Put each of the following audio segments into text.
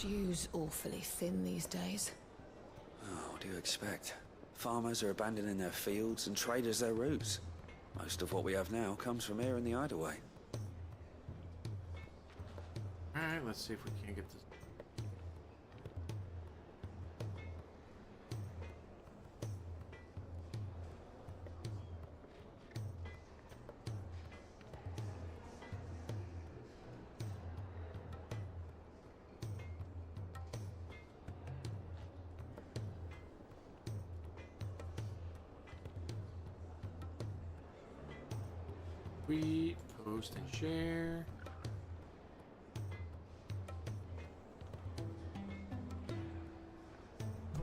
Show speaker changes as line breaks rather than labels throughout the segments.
Stew's awfully thin these days.
Oh, what do you expect? Farmers are abandoning their fields and traders their roots. Most of what we have now comes from here in the hideaway.
Alright, let's see if we can't get this. Tweet, post, and share.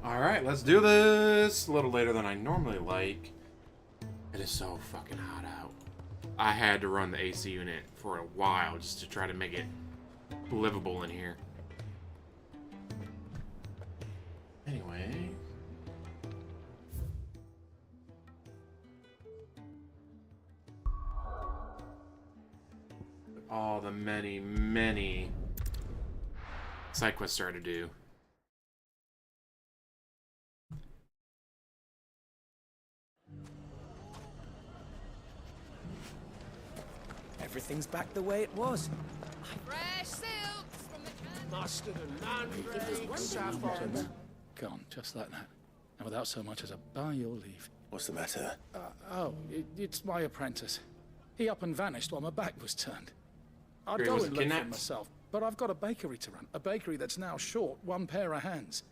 Alright, let's do this. A little later than I normally like. It is so fucking hot out. I had to run the AC unit for a while just to try to make it livable in here. Anyway. All the many side quests are to do.
Everything's back the way it was.
Fresh silks from the can.
Mustard and laundry, saffron.
Gone, just like that. And without so much as a by your leave.
What's the matter?
It's my apprentice. He up and vanished while my back was turned. I'd
He
go
was
and look for him
kidnapped?
myself, but I've got a bakery to run. A bakery that's now short one pair of hands.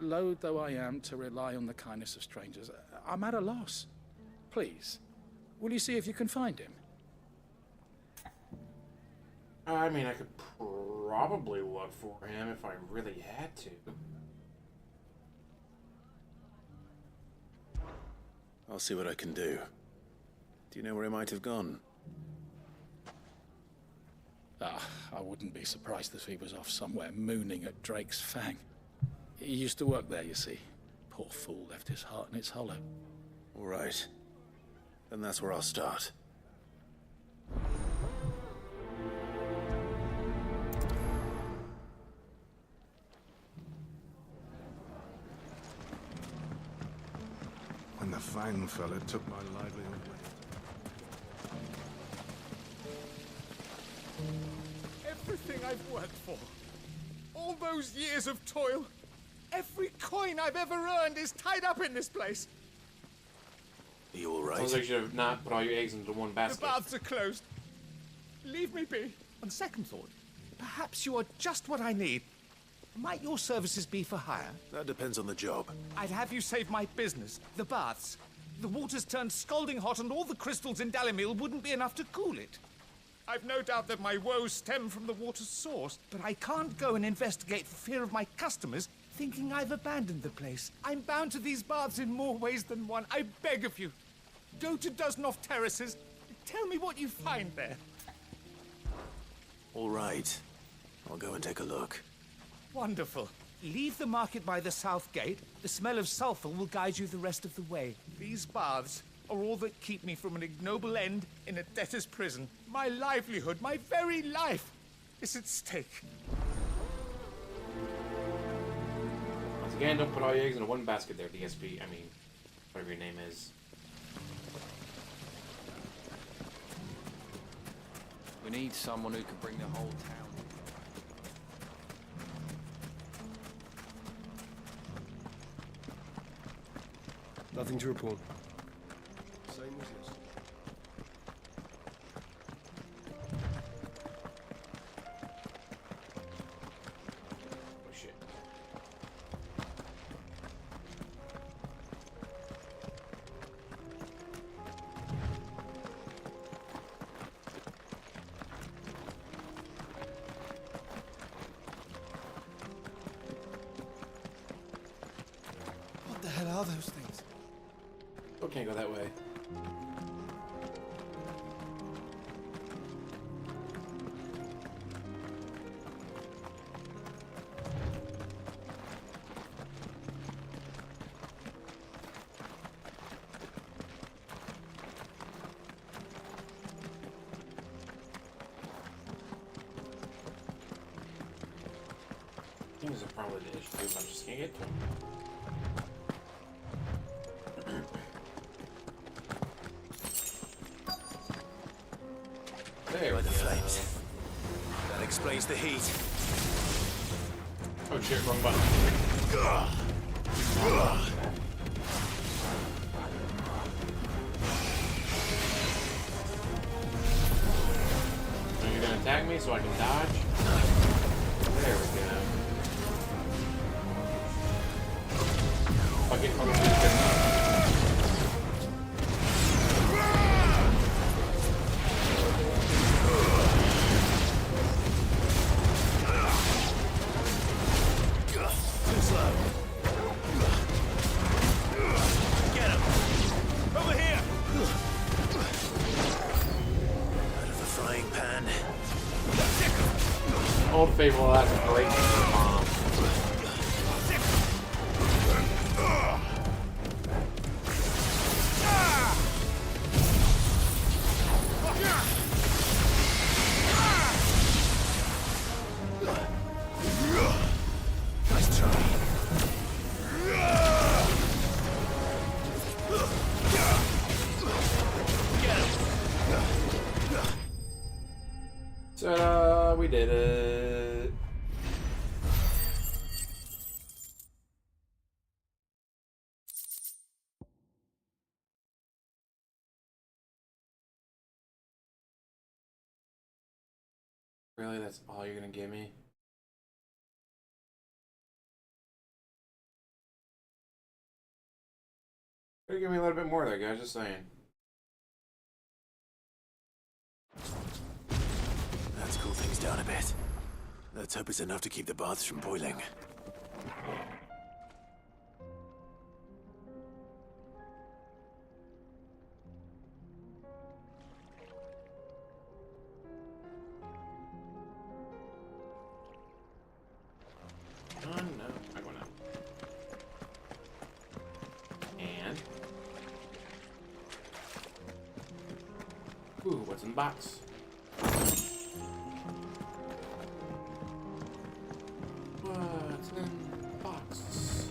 Loath though I am to rely on the kindness of strangers, I'm at a loss. Please, will you see if you can find him?
I mean, I could probably look for him if I really had to.
I'll see what I can do. Do you know where he might have gone?
I wouldn't be surprised if he was off somewhere mooning at Drake's Fang. He used to work there, you see. Poor fool left his heart in its hollow.
All right. Then that's where I'll start.
When the Fang fella took my livelihood.
Everything I've worked for, all those years of toil, every coin I've ever earned is tied up in this place.
Are you all right?
Sounds like you should have not put all your eggs into one
The
basket.
baths are closed. Leave me be. On second thought, perhaps you are just what I need. Might your services be for hire?
That depends on the job.
I'd have you save my business, the baths. The water's turned scalding hot and all the crystals in Dalimil wouldn't be enough to cool it. I've no doubt that my woes stem from the water's source, but I can't go and investigate for fear of my customers thinking I've abandoned the place. I'm bound to these baths in more ways than one. I beg of you, go to Dusnoff Terraces. Tell me what you find there.
All right. I'll go and take a look.
Wonderful. Leave the market by the south gate. The smell of sulfur will guide you the rest of the way. These baths are all that keep me from an ignoble end in a debtor's prison. My livelihood, my very life, is at stake.
Once again, don't put all your eggs into one basket there, DSP. I mean, whatever your name is.
We need someone who can bring the whole town.
Nothing to report. Same as yesterday.
Oh shit.
What the hell are those things?
Oh, can't go that way. these are probably the issues. I'm just gonna get to them. There we
By the
go.
flames. That explains the heat.
Oh shit, wrong button. So you're gonna attack me so I can dodge? There we go. Fucking Old Fable has a great bomb.
Nice try.
Ta-da! We did it. Really? That's all you're gonna give me? Could give me a little bit more there, guys. Just saying.
Let's cool things down a bit. Let's hope it's enough to keep the baths from boiling.
Oh no, I'm going up. And ooh, what's in the box? What's in the box?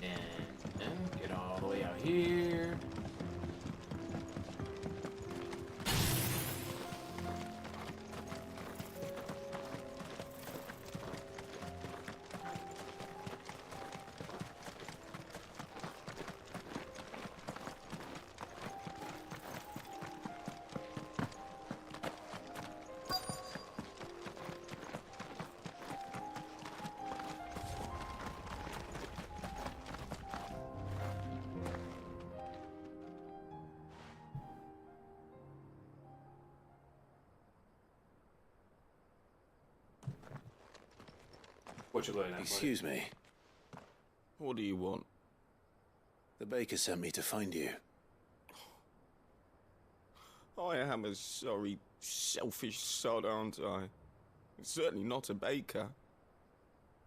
And get all the way out here. What you looking at, buddy?
Excuse me.
What do you want?
The baker sent me to find you.
I am a sorry, selfish sod, aren't I? Certainly not a baker.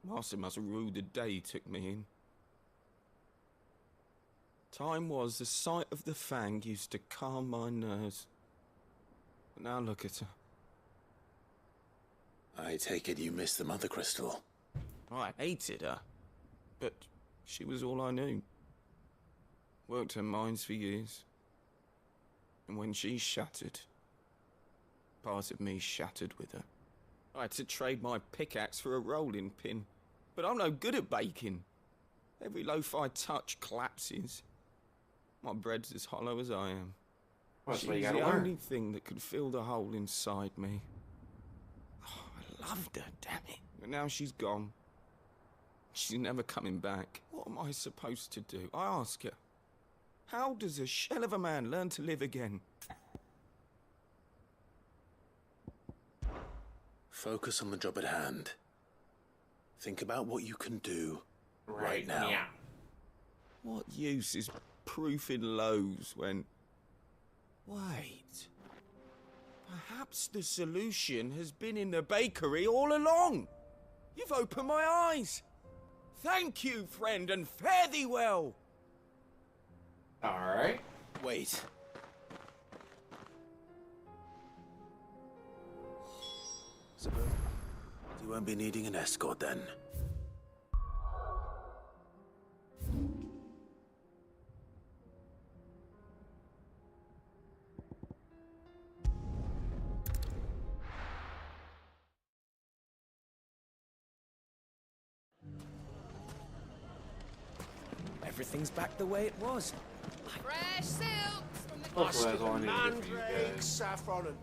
Master must have ruled the day he took me in. Time was the sight of the fang used to calm my nerves. But now look at her.
I take it you missed the mother crystal.
I hated her, but she was all I knew. Worked her mines for years. And when she shattered, part of me shattered with her. I had to trade my pickaxe for a rolling pin, but I'm no good at baking. Every loaf I touch collapses. My bread's as hollow as I am.
Well, that's what you
She's
gotta
the
learn.
only thing that could fill the hole inside me. Oh, I loved her, damn it. But now she's gone. She's never coming back. What am I supposed to do? I ask her. How does a shell of a man learn to live again?
Focus on the job at hand. Think about what you can do right now.
Yeah.
What use is proofing loaves when... Wait. Perhaps the solution has been in the bakery all along. You've opened my eyes. Thank you, friend, and fare thee well.
Alright.
Wait. Suppose you won't be needing an escort then.
Everything's back the way it was.
Fresh silks from the
Hopefully that's all I need to do for you guys.
Saffron and...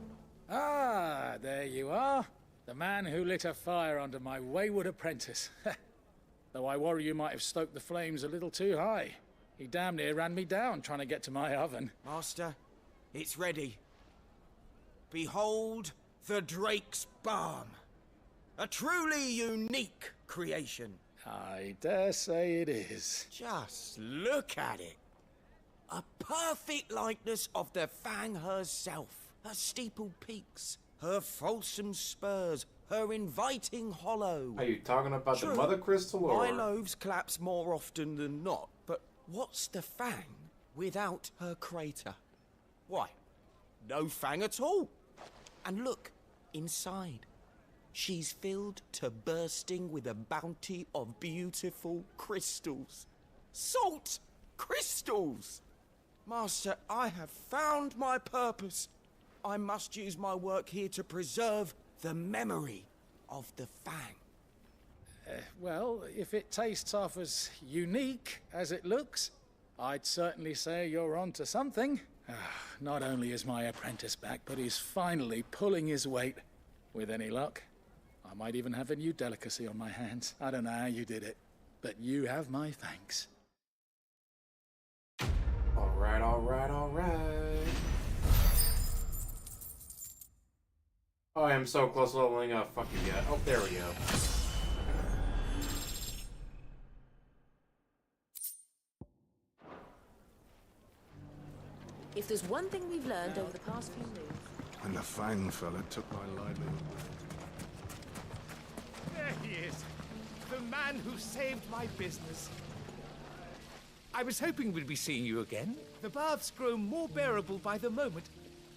Ah, there you are. The man who lit a fire under my wayward apprentice. Though I worry you might have stoked the flames a little too high. He damn near ran me down trying to get to my oven.
Master, it's ready. Behold the Drake's Balm. A truly unique creation.
I dare say it is.
Just look at it. A perfect likeness of the Fang herself. Her steepled peaks, her fulsome spurs, her inviting hollow.
Are you talking about
True,
the mother crystal or...
my loaves collapse more often than not, but what's the Fang without her crater? Why, no Fang at all. And look, inside. She's filled to bursting with a bounty of beautiful crystals. Salt crystals! Master, I have found my purpose. I must use my work here to preserve the memory of the Fang.
Well, if it tastes half as unique as it looks, I'd certainly say you're onto something. Not only is my apprentice back, but he's finally pulling his weight. With any luck, I might even have a new delicacy on my hands. I don't know how you did it, but you have my thanks.
Alright, alright, alright. Oh, I am so close to leveling up. Fuck you, yeah. Oh, there we go.
If there's one thing we've learned over the past few moons...
And the Fang fella took my livelihood.
There he is. The man who saved my business. I was hoping we'd be seeing you again. The baths grow more bearable by the moment.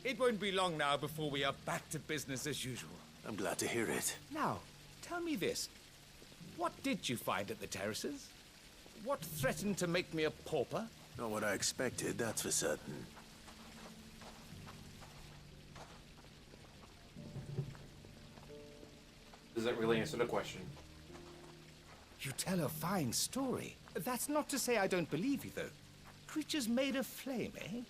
It won't be long now before we are back to business as usual.
I'm glad to hear it.
Now, tell me this. What did you find at the terraces? What threatened to make me a pauper?
Not what I expected, that's for certain.
Does that really answer the question?
You tell a fine story. That's not to say I don't believe you, though. Creatures made of flame, eh?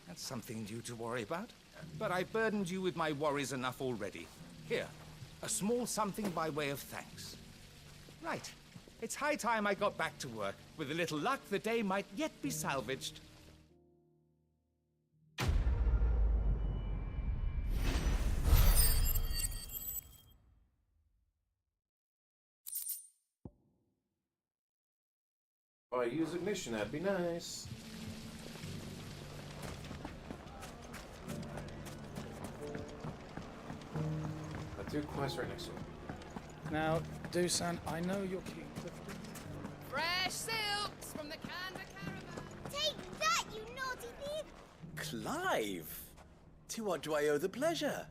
That's something new to worry about. But I burdened you with my worries enough already. Here, a small something by way of thanks. Right. It's high time I got back to work. With a little luck, the day might yet be salvaged.
Oh, I use ignition, that'd be nice. Got 2 quests right next to it.
Now, Dusan, I know you're keen to...
Fresh silks from the Canva caravan.
Take that, you naughty thief!
Clive! To what do I owe the pleasure?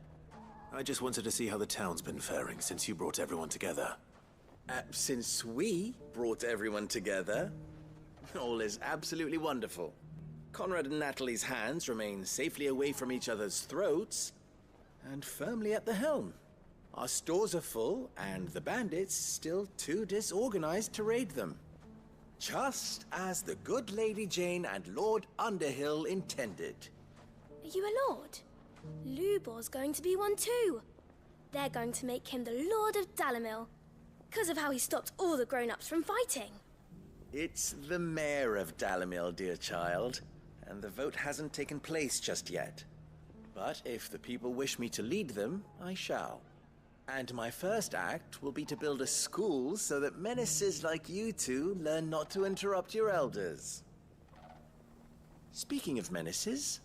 I just wanted to see how the town's been faring since you brought everyone together.
Since we brought everyone together, all is absolutely wonderful. Conrad and Natalie's hands remain safely away from each other's throats and firmly at the helm. Our stores are full, and the bandits still too disorganized to raid them. Just as the good Lady Jane and Lord Underhill intended.
Are you a lord? Lubor's going to be one too. They're going to make him the Lord of Dalimil, because of how he stopped all the grown-ups from fighting.
It's the mayor of Dalimil, dear child, and the vote hasn't taken place just yet. But if the people wish me to lead them, I shall. And my first act will be to build a school so that menaces like you two learn not to interrupt your elders. Speaking of menaces,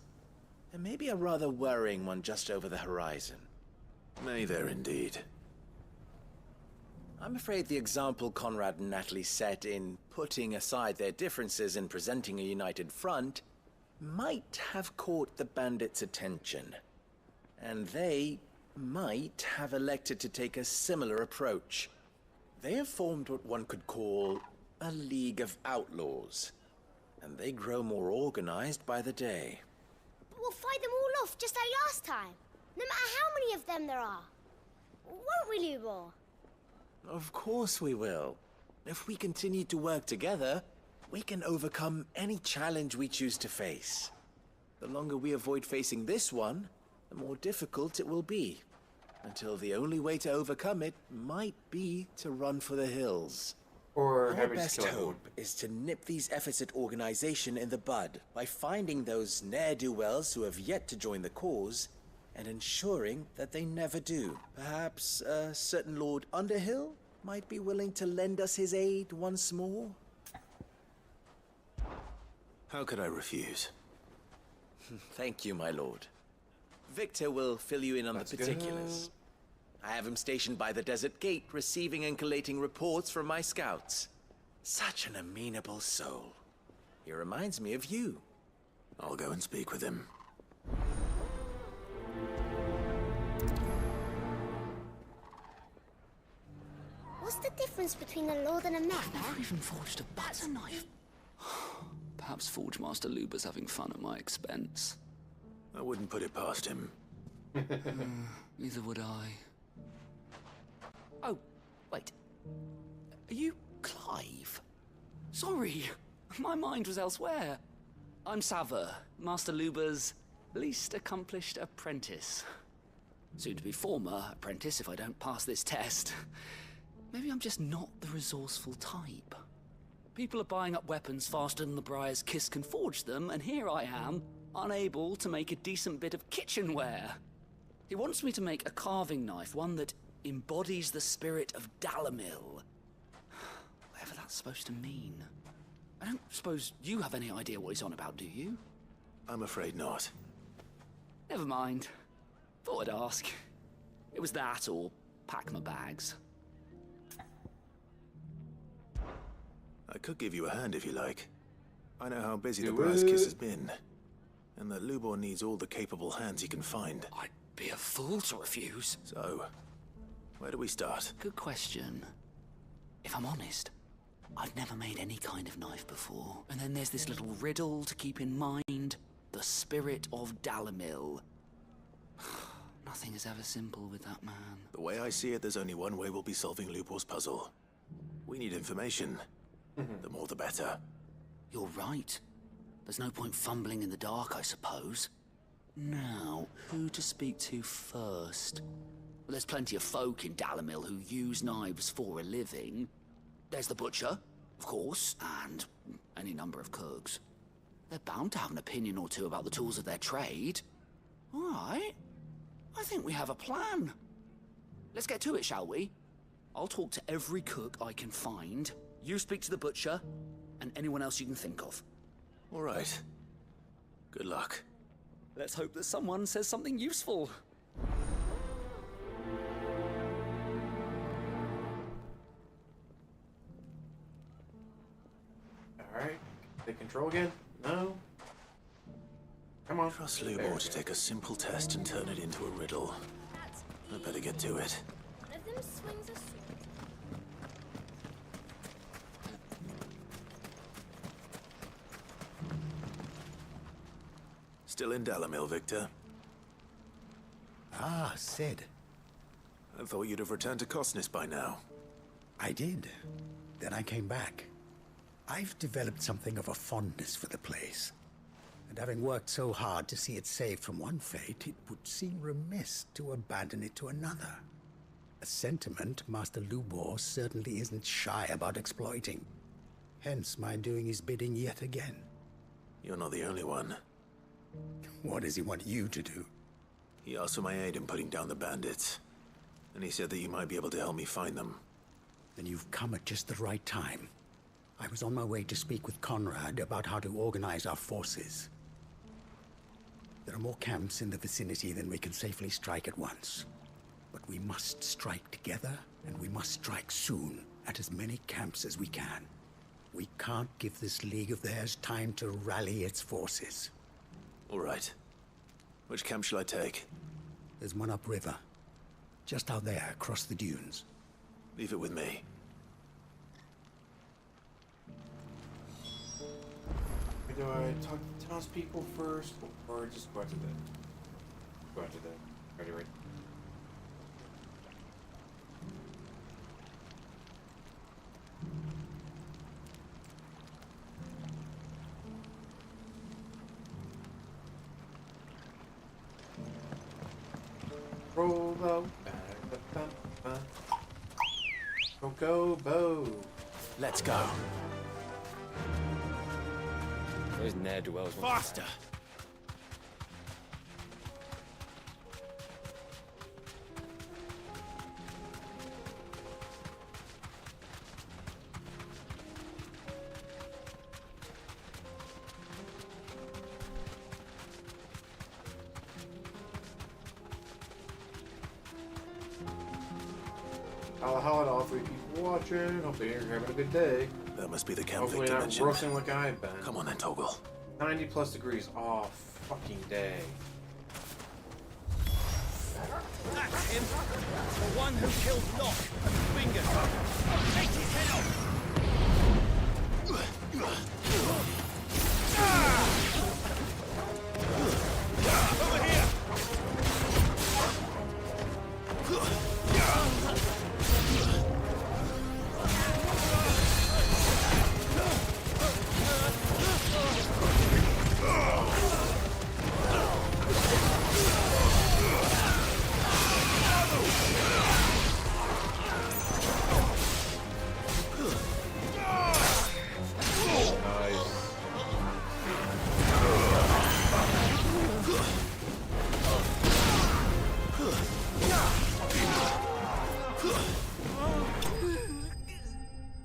there may be a rather worrying one just over the horizon.
May there indeed.
I'm afraid the example Conrad and Natalie set in putting aside their differences and presenting a united front might have caught the bandits' attention. And they might have elected to take a similar approach. They have formed what one could call a League of Outlaws, and they grow more organized by the day.
But we'll fight them all off just like last time, no matter how many of them there are. Won't we, Lubor?
Of course we will. If we continue to work together, we can overcome any challenge we choose to face. The longer we avoid facing this one, the more difficult it will be. Until the only way to overcome it might be to run for the hills.
Or
Our
have
best hope is to nip these efforts at organization in the bud by finding those ne'er-do-wells who have yet to join the cause and ensuring that they never do. Perhaps a certain Lord Underhill might be willing to lend us his aid once more?
How could I refuse?
Thank you, my lord. Victor will fill you in on the particulars. I have him stationed by the desert gate, receiving and collating reports from my scouts. Such an amenable soul. He reminds me of you.
I'll go and speak with him.
What's the difference between a lord and a man?
I've never even forged a butter knife. Perhaps Forge Master Luber's having fun at my expense.
I wouldn't put it past him.
Neither would I.
Oh, wait. Are you Clive?
Sorry, my mind was elsewhere. I'm Sava, Master Luber's least accomplished apprentice. Soon to be former apprentice if I don't pass this test. Maybe I'm just not the resourceful type. People are buying up weapons faster than the Briar's Kiss can forge them, and here I am, unable to make a decent bit of kitchenware. He wants me to make a carving knife, one that embodies the spirit of Dalimil. Whatever that's supposed to mean. I don't suppose you have any idea what he's on about, do you?
I'm afraid not.
Never mind. Thought I'd ask. It was that or pack my bags.
I could give you a hand if you like. I know how busy the Briar's Kiss has been, and that Lubor needs all the capable hands he can find.
I'd be a fool to refuse.
So, where do we start?
Good question. If I'm honest, I've never made any kind of knife before. And then there's this little riddle to keep in mind. The spirit of Dalimil. Nothing is ever simple with that man.
The way I see it, there's only one way we'll be solving Lubor's puzzle. We need information. The more the better.
You're right. There's no point fumbling in the dark, I suppose. Now, who to speak to first? Well, there's plenty of folk in Dalimil who use knives for a living. There's the butcher, of course, and any number of cooks. They're bound to have an opinion or two about the tools of their trade. All right. I think we have a plan. Let's get to it, shall we? I'll talk to every cook I can find. You speak to the butcher, and anyone else you can think of.
All right. Good luck.
Let's hope that someone says something useful.
Alright. Take control again? No? Come on.
Trust Lubor to take a simple test and turn it into a riddle. I better get to it.
One of them swings a sword.
Still in Dalimil, Victor?
Ah, Sid.
I thought you'd have returned to Cosnis by now.
I did. Then I came back. I've developed something of a fondness for the place. And having worked so hard to see it saved from one fate, it would seem remiss to abandon it to another. A sentiment Master Lubor certainly isn't shy about exploiting. Hence my doing his bidding yet again.
You're not the only one.
What does he want you to do?
He asked for my aid in putting down the bandits. And he said that you might be able to help me find them.
Then you've come at just the right time. I was on my way to speak with Conrad about how to organize our forces. There are more camps in the vicinity than we can safely strike at once. But we must strike together, and we must strike soon at as many camps as we can. We can't give this league of theirs time to rally its forces.
All right. Which camp shall I take?
There's one upriver. Just out there, across the dunes.
Leave it with me.
Do I talk to the townspeople first, or just go out to the... Right. Roll low. Go, Bo.
Let's go.
Those ne'er-do-wells.
Faster!
Holla to all 3 people watching. Hope you're having a good day.
That must be the camp
Hopefully
Victor
not
mentioned.
roasting like I've been.
Come on then, Toggle.
90 plus degrees all fucking day.
That's him! The one who killed Locke and Finger. I'll take his head off! Over here!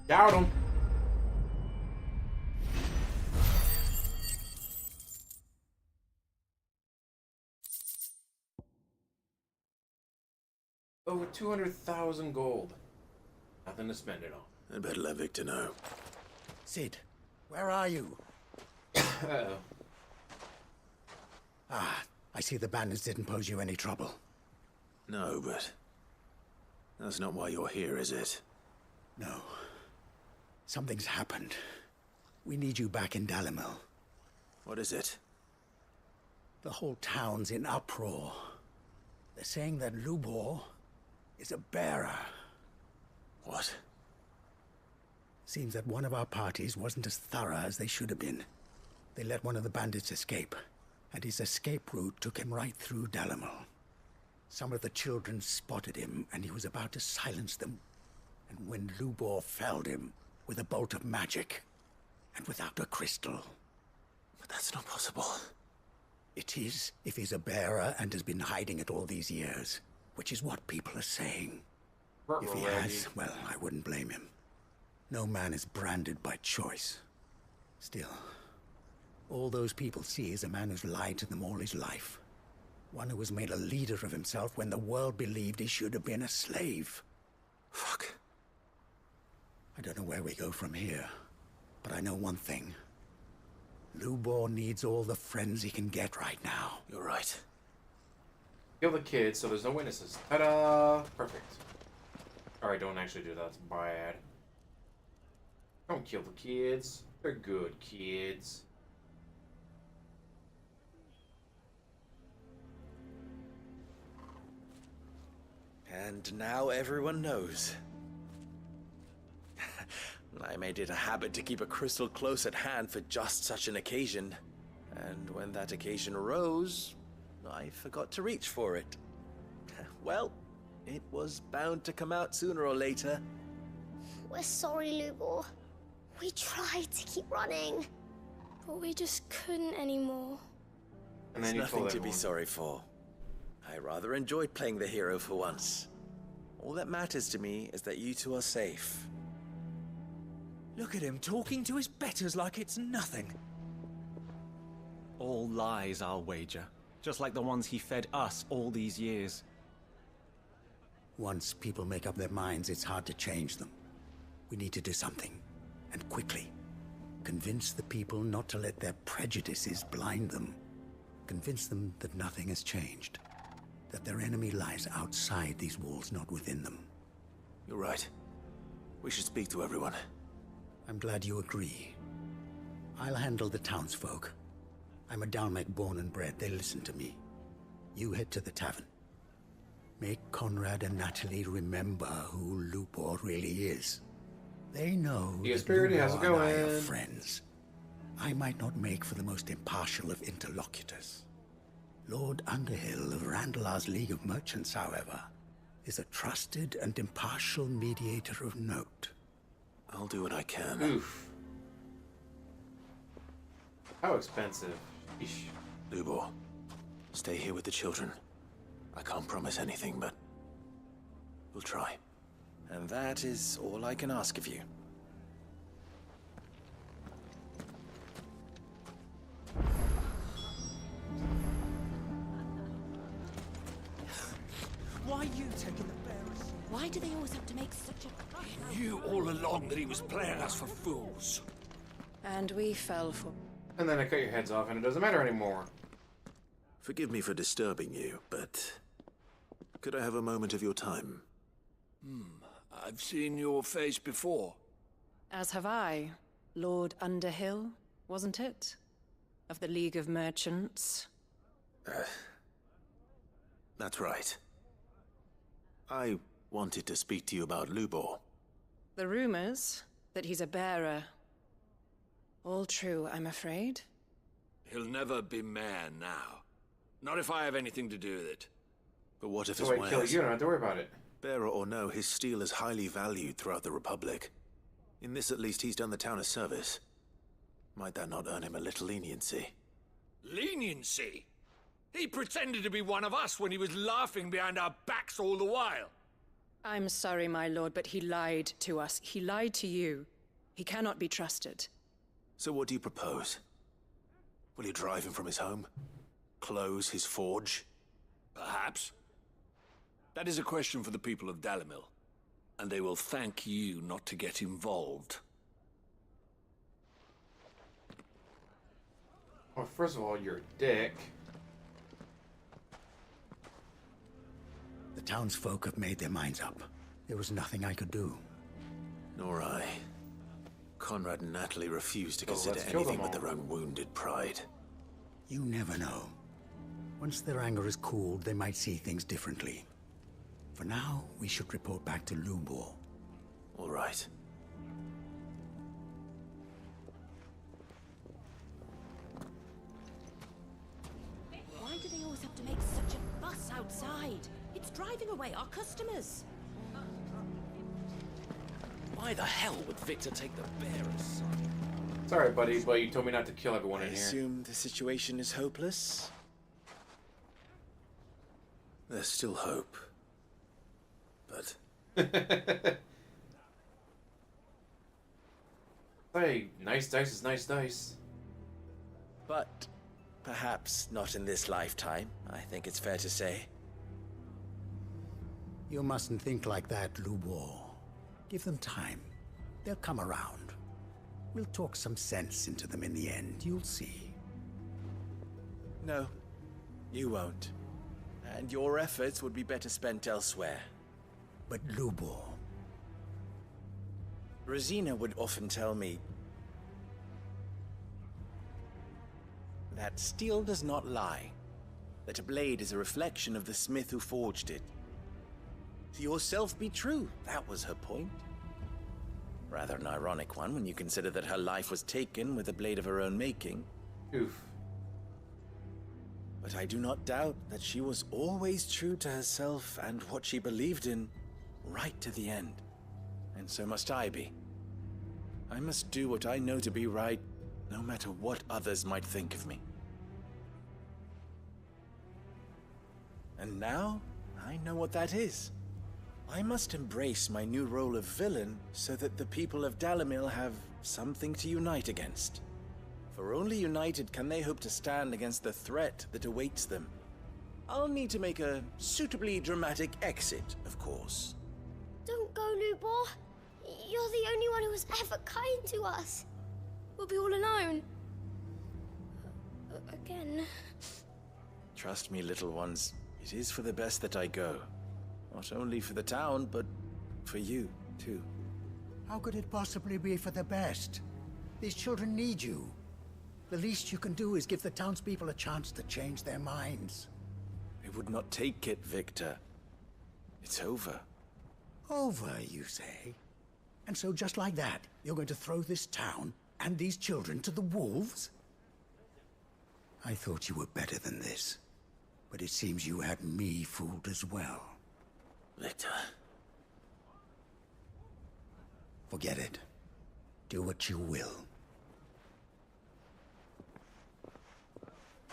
Got him. Over 200,000 gold. Nothing to spend it on.
I'd better let Victor know.
Sid, where are you?
Uh-oh.
Ah, I see the bandits didn't pose you any trouble.
No, but that's not why you're here, is it?
No. Something's happened. We need you back in Dalimil.
What is it?
The whole town's in uproar. They're saying that Lubor is a bearer.
What?
Seems that one of our parties wasn't as thorough as they should have been. They let one of the bandits escape, and his escape route took him right through Dalimil. Some of the children spotted him, and he was about to silence them. And when Lubor felled him with a bolt of magic, and without a crystal.
But that's not possible.
It is, if he's a bearer and has been hiding it all these years, which is what people are saying. If he has, well, I wouldn't blame him. No man is branded by choice. Still, all those people see is a man who's lied to them all his life. One who was made a leader of himself when the world believed he should have been a slave.
Fuck.
I don't know where we go from here, but I know one thing. Lubor needs all the friends he can get right now.
You're right.
Kill the kids so there's no witnesses. Ta-da! Perfect. Alright, don't actually do that. That's bad. Don't kill the kids. They're good kids.
And now everyone knows. I made it a habit to keep a crystal close at hand for just such an occasion. And when that occasion arose, I forgot to reach for it. Well, it was bound to come out sooner or later.
We're sorry, Lubor. We tried to keep running, but we just couldn't anymore.
And
There's
then you
nothing
told
to be
everyone.
sorry for. I rather enjoyed playing the hero for once. All that matters to me is that you two are safe.
Look at him talking to his betters like it's nothing. All lies, I'll wager.
Just like the ones he fed us all these years.
Once people make up their minds, it's hard to change them. We need to do something, and quickly. Convince the people not to let their prejudices blind them. Convince them that nothing has changed. That their enemy lies outside these walls, not within them.
You're right. We should speak to everyone.
I'm glad you agree. I'll handle the townsfolk. I'm a Dalmec born and bred. They listen to me. You head to the tavern. Make Conrad and Natalie remember who Lupor really is. They know that
Spirity, how's it
Lupor and I are
going?
friends. I might not make for the most impartial of interlocutors. Lord Underhill of Randalar's League of Merchants, however, is a trusted and impartial mediator of note.
I'll do what I can.
Oof. How expensive. Eesh.
Lubor, stay here with the children. I can't promise anything, but we'll try.
And that is all I can ask of you.
Why are you taking the bearers? Why do they always have to make such a fuss?
He knew all along that he was playing us for fools.
And we fell for...
And then I cut your heads off and it doesn't matter anymore.
Forgive me for disturbing you, but could I have a moment of your time?
I've seen your face before.
As have I. Lord Underhill, wasn't it? Of the League of Merchants.
That's right. I wanted to speak to you about Lubor.
The rumors that he's a bearer. All true, I'm afraid.
He'll never be mayor now. Not if I have anything to do with it.
But what if
So
his
I kill
wares?
you, don't have to worry about it.
Bearer or no, his steel is highly valued throughout the Republic. In this, at least, he's done the town a service. Might that not earn him a little leniency?
Leniency? He pretended to be one of us when he was laughing behind our backs all the while.
I'm sorry, my lord, but he lied to us. He lied to you. He cannot be trusted.
So what do you propose? Will you drive him from his home? Close his forge?
Perhaps. That is a question for the people of Dalimil. And they will thank you not to get involved.
Well, first of all, you're a dick.
The townsfolk have made their minds up. There was nothing I could do.
Nor I. Conrad and Natalie refuse to
So
consider
let's kill
anything
them
but
all.
their own wounded pride.
You never know. Once their anger is cooled, they might see things differently. For now, we should report back to Lubor.
All right.
Why do they always have to make such a fuss outside? It's driving away our customers.
Why the hell would Victor take the bearers?
Sorry, buddy, but you told me not to kill everyone
I
in here.
assume the situation is hopeless?
There's still hope. But
Hey, nice dice is nice dice.
But perhaps not in this lifetime, I think it's fair to say.
You mustn't think like that, Lubor. Give them time. They'll come around. We'll talk some sense into them in the end, you'll see.
No, you won't. And your efforts would be better spent elsewhere.
But Lubor...
Rosina would often tell me that steel does not lie, that a blade is a reflection of the smith who forged it. To yourself be true, that was her point. Rather an ironic one when you consider that her life was taken with a blade of her own making.
Oof.
But I do not doubt that she was always true to herself and what she believed in, right to the end. And so must I be. I must do what I know to be right, no matter what others might think of me. And now, I know what that is. I must embrace my new role of villain so that the people of Dalimil have something to unite against. For only united can they hope to stand against the threat that awaits them. I'll need to make a suitably dramatic exit, of course.
Don't go, Lubor. You're the only one who was ever kind to us. We'll be all alone. Again.
Trust me, little ones. It is for the best that I go. Not only for the town, but for you, too.
How could it possibly be for the best? These children need you. The least you can do is give the townspeople a chance to change their minds.
I would not take it, Victor. It's over.
Over, you say? And so just like that, you're going to throw this town and these children to the wolves? I thought you were better than this. But it seems you had me fooled as well.
Victor.
Forget it. Do what you will.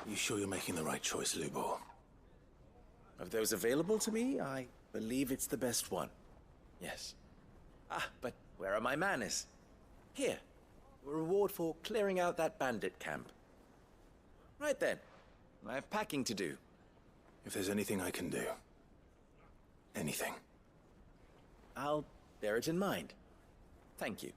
You sure you're making the right choice, Lubor?
Of those available to me, I believe it's the best one. Yes. Ah, but where are my manners? Here. A reward for clearing out that bandit camp. Right then. I have packing to do.
If there's anything I can do. Anything.
I'll bear it in mind. Thank you.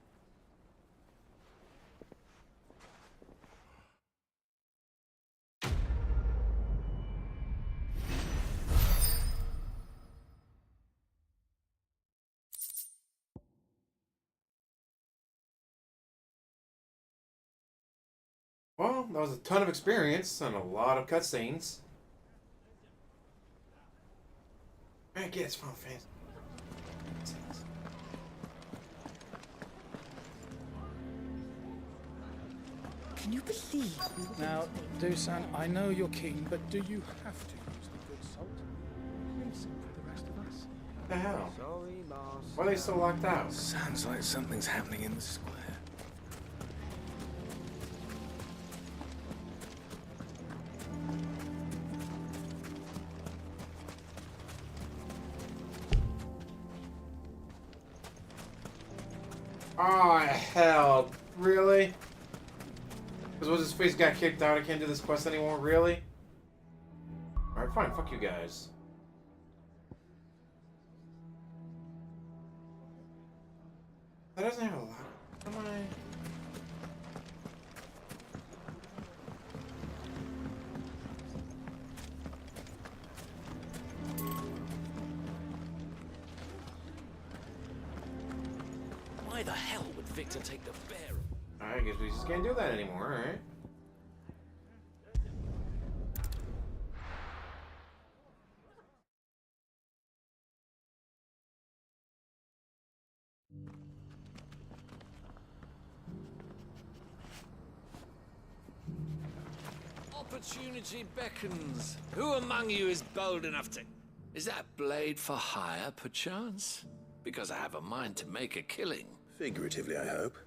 Well, that was a ton of experience and a lot of cutscenes. I guess Final Fantasy.
Can you believe? Now, Dusan, I know you're keen, but do you have to use the good salt? Leave some for the rest of us.
What the hell? Why are they still locked out?
Sounds like something's happening in the square.
Oh, hell. Really? Because what's his face got kicked out, I can't do this quest anymore? Really? Alright, fine. Fuck you guys. That doesn't have a lot. Am I...
Why the hell would Victor take the bear?
I guess we just can't do that anymore, alright?
Opportunity beckons. Who among you is bold enough to... Is that blade for hire, perchance? Because I have a mind to make a killing.
Figuratively, I hope.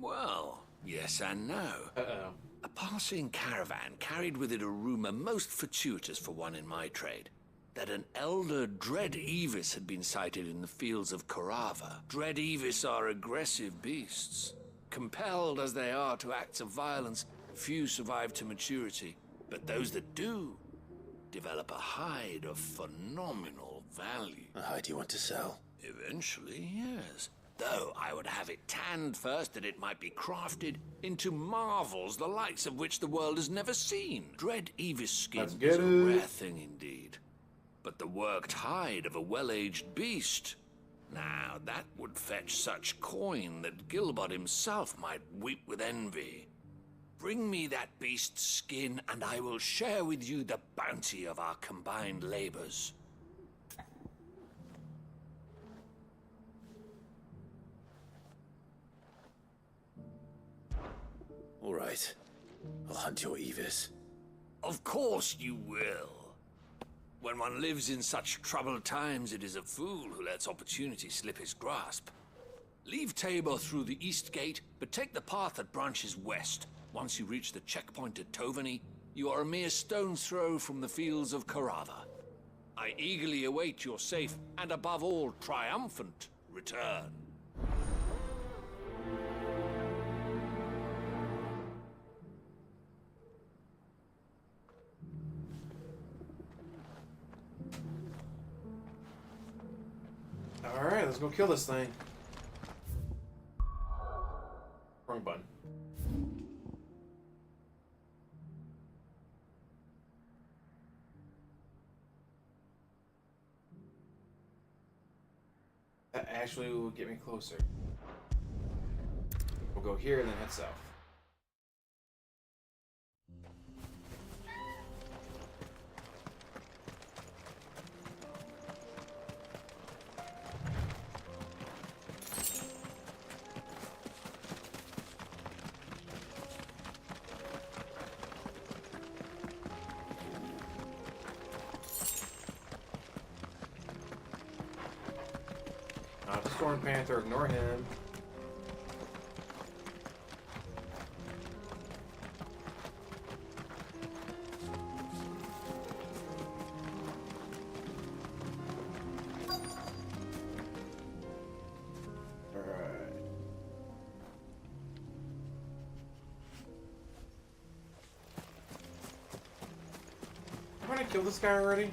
Well, yes and no.
Uh-oh.
A passing caravan carried with it a rumor most fortuitous for one in my trade. That an elder Dread Evis had been sighted in the fields of Korava. Dread Evis are aggressive beasts. Compelled as they are to acts of violence, few survive to maturity. But those that do develop a hide of phenomenal value.
A hide you want to sell?
Eventually, yes. Though I would have it tanned first that it might be crafted into marvels the likes of which the world has never seen. Dread Evis skin is a rare thing indeed. But the worked hide of a well-aged beast, now that would fetch such coin that Gilbert himself might weep with envy. Bring me that beast's skin and I will share with you the bounty of our combined labors.
All right. I'll hunt your Evis.
Of course you will. When one lives in such troubled times, it is a fool who lets opportunity slip his grasp. Leave Tabor through the east gate, but take the path that branches west. Once you reach the checkpoint at Tovany, you are a mere stone's throw from the fields of Korava. I eagerly await your safe, and above all, triumphant return.
let's go kill this thing. Wrong button. That actually will get me closer. We'll go here and then head south. Not the Storm Panther, ignore him. Alright. I'm gonna kill this guy already.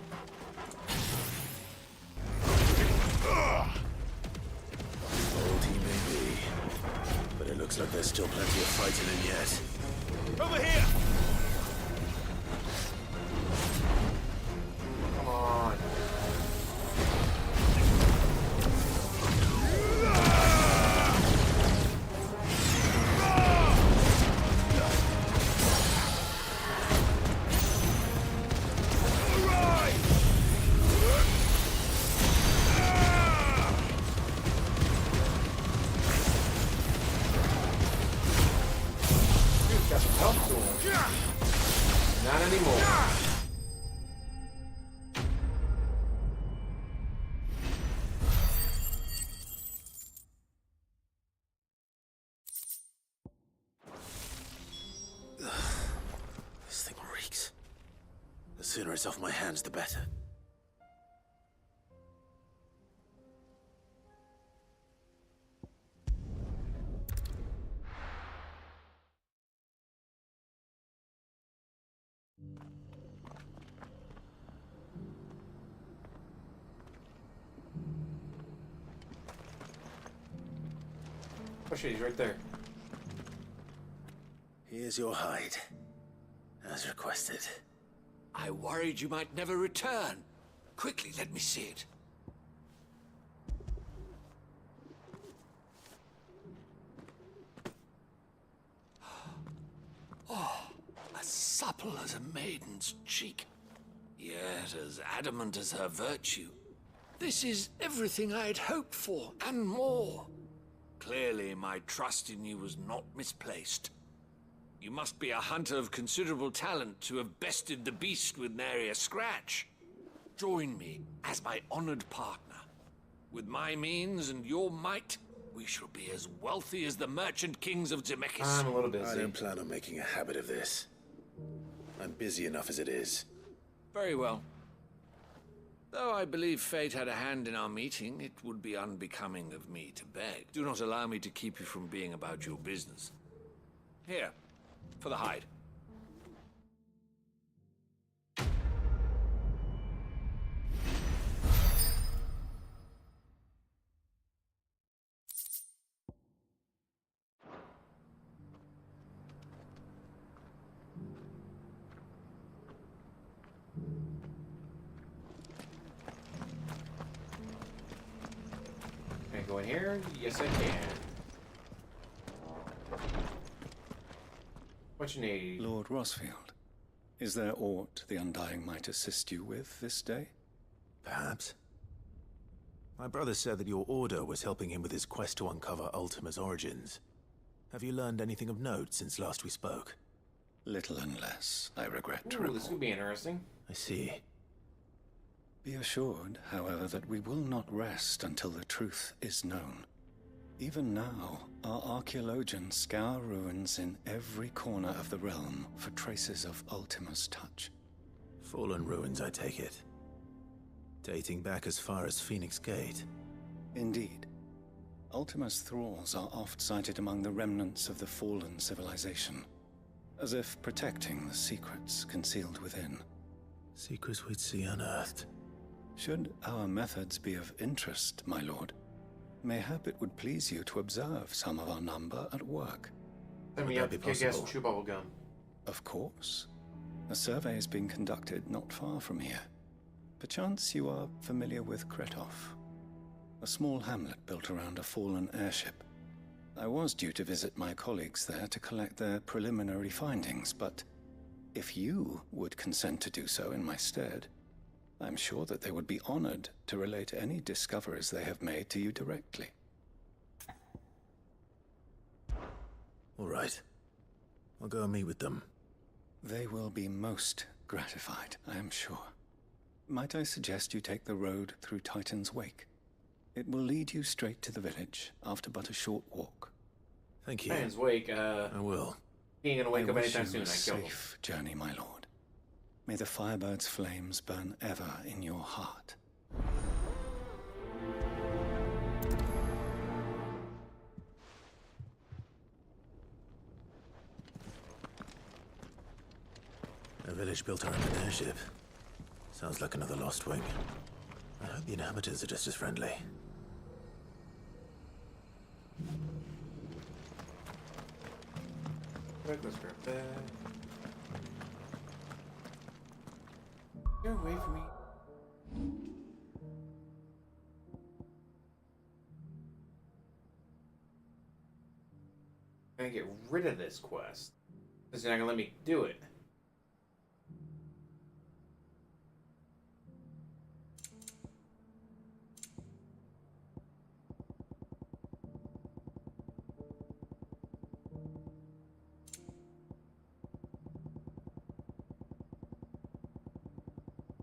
Looks like there's still plenty of fighting in yet.
Over here!
Come on. Not anymore.
This thing reeks. The sooner it's off my hands, the better.
Oh shit, he's right there.
Here's your hide, as requested.
I worried you might never return. Quickly, let me see it. Oh, as supple as a maiden's cheek, yet as adamant as her virtue. This is everything I had hoped for, and more. Clearly, my trust in you was not misplaced. You must be a hunter of considerable talent to have bested the beast with nary a scratch. Join me as my honored partner. With my means and your might, we shall be as wealthy as the merchant kings of Zemeckis.
I'm a little busy.
I don't plan on making a habit of this. I'm busy enough as it is.
Very well. Though I believe fate had a hand in our meeting, it would be unbecoming of me to beg. Do not allow me to keep you from being about your business. Here, for the hide.
Can I go in here? Yes, I can. What you need?
Lord Rosfield, is there aught the Undying might assist you with this day?
Perhaps. My brother said that your order was helping him with his quest to uncover Ultima's origins. Have you learned anything of note since last we spoke?
Little and less, I regret to
Ooh,
report.
this could be interesting.
I see.
Be assured, however, that we will not rest until the truth is known. Even now, our archaeologians scour ruins in every corner of the realm for traces of Ultima's touch.
Fallen ruins, I take it. Dating back as far as Phoenix Gate.
Indeed. Ultima's thralls are oft sighted among the remnants of the fallen civilization, as if protecting the secrets concealed within.
Secrets we'd see unearthed.
Should our methods be of interest, my lord, Mayhap it would please you to observe some of our number at work.
Send me up a kick-ass chew bubble gum.
Of course. A survey is being conducted not far from here. Perchance you are familiar with Kretov, a small hamlet built around a fallen airship. I was due to visit my colleagues there to collect their preliminary findings, but if you would consent to do so in my stead, I'm sure that they would be honored to relate any discoveries they have made to you directly.
All right. I'll go and meet with them.
They will be most gratified, I am sure. Might I suggest you take the road through Titan's Wake? It will lead you straight to the village after but a short walk.
Thank you.
Titan's Wake,
I will.
He ain't gonna wake up anytime soon.
A safe journey, my lord. May the Firebird's flames burn ever in your heart.
A village built around an airship. Sounds like another lost wing. I hope the inhabitants are just as friendly.
Let's grab that. Get away from me. I'm gonna get rid of this quest. Because you're not gonna let me do it.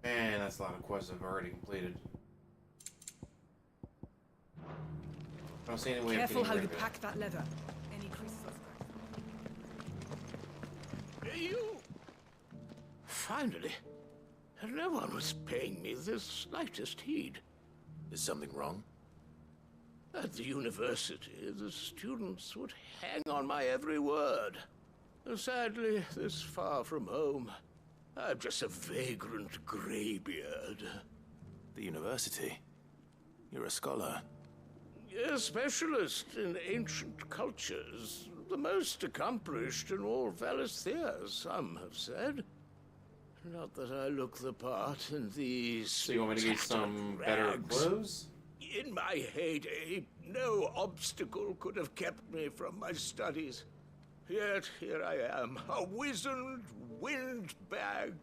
Man, that's a lot of quests I've already completed. I don't see any way
Careful
of
how
getting
you
rid of
pack that leather. Any creases or
You! Finally. No one was paying me the slightest heed.
Is something wrong?
At the university, the students would hang on my every word. Sadly, this far from home, I'm just a vagrant greybeard.
The university? You're a scholar.
A specialist in ancient cultures. The most accomplished in all Valisthea, some have said. Not that I look the part in these...
So you want me to get some better clothes?
In my heyday, no obstacle could have kept me from my studies. Yet here I am, a wizened windbag,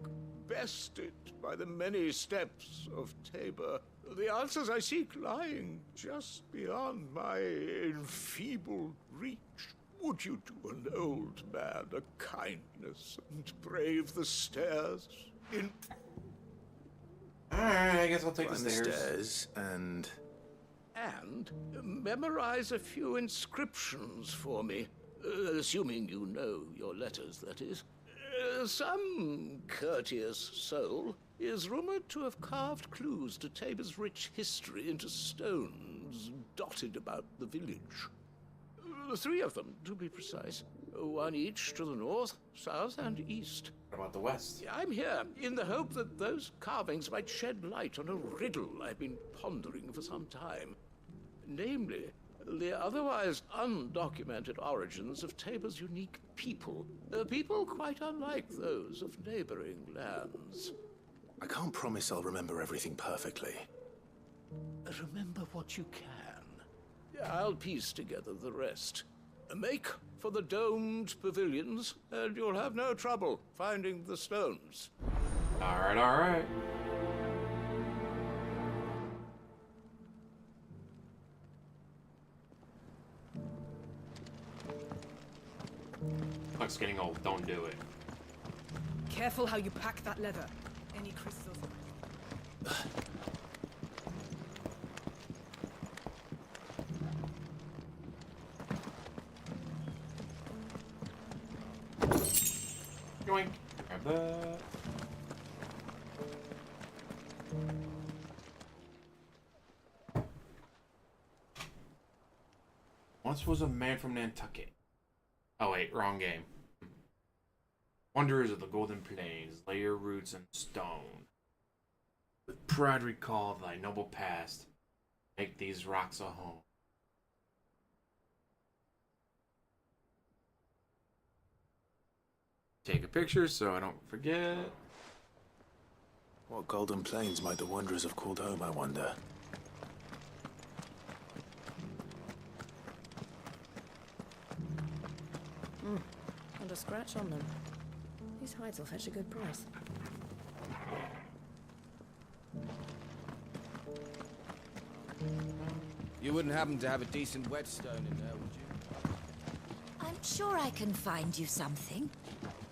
bested by the many steps of Tabor. The answers I seek lying just beyond my enfeebled reach. Would you do an old man a kindness and brave the stairs in...
Alright, I guess I'll take the
Climb
stairs.
And
memorize a few inscriptions for me. Assuming you know your letters, that is. Some courteous soul is rumored to have carved clues to Tabor's rich history into stones dotted about the village. 3 of them, to be precise. 1 each to the north, south, and east.
What about the west?
I'm here in the hope that those carvings might shed light on a riddle I've been pondering for some time. Namely, the otherwise undocumented origins of Tabor's unique people. People quite unlike those of neighboring lands.
I can't promise I'll remember everything perfectly.
Remember what you can. I'll piece together the rest. Make for the domed pavilions, and you'll have no trouble finding the stones.
Alright, alright. Luck's getting old, don't do it.
Careful how you pack that leather. Any crystals?
Yoink. Grab that. Once was a man from Nantucket. Oh wait, wrong game. Wanderers of the Golden Plains, lay your roots in stone. With pride recall thy noble past. Make these rocks a home. take a picture so I don't forget.
What golden plains might the wanderers have called home, I wonder?
Not a scratch on them. These hides will fetch a good price.
You wouldn't happen to have a decent whetstone in there, would you?
I'm sure I can find you something.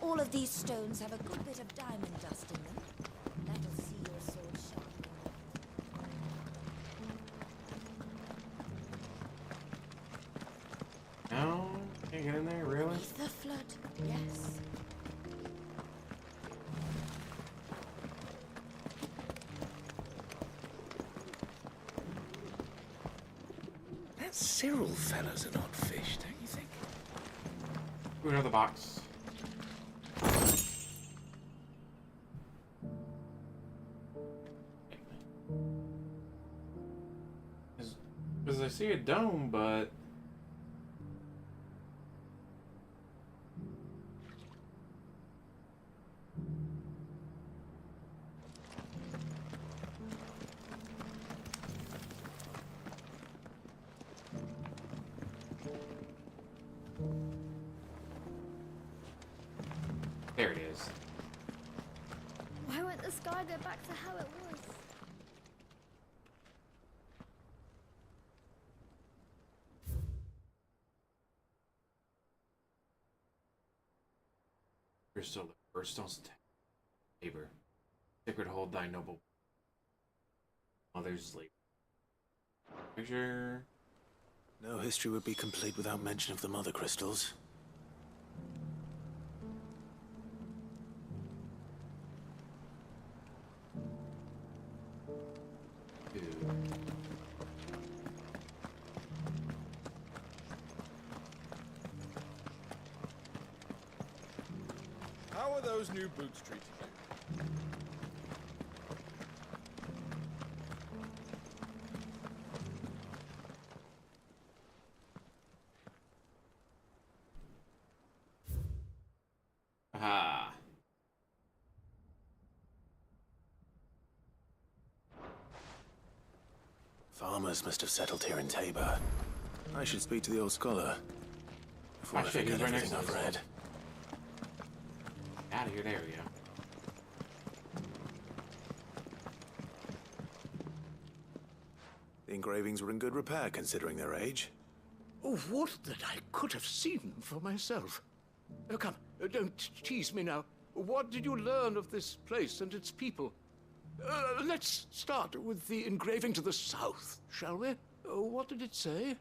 All of these stones have a good bit of diamond dust in them. That'll see your sword sharp.
No, can't get in there, really?
Beneath the flood, yes.
That Cyril fella's an odd fish, don't you think?
Ooh, another box. Because I see a dome, but... There it is.
Why won't the sky go back to how it was?
You're still the first stone's labor. Sacred hold thy noble mother's labor. Picture.
No history would be complete without mention of the mother crystals.
How are those new boots treating you?
Aha.
Farmers must have settled here in Tabor. I should speak to the old scholar before I forget everything I've read.
Out of here, there we go.
The engravings were in good repair considering their age.
Oh, would that I could have seen them for myself. Oh, come, don't tease me now. What did you learn of this place and its people? Let's start with the engraving to the south, shall we? What did it say?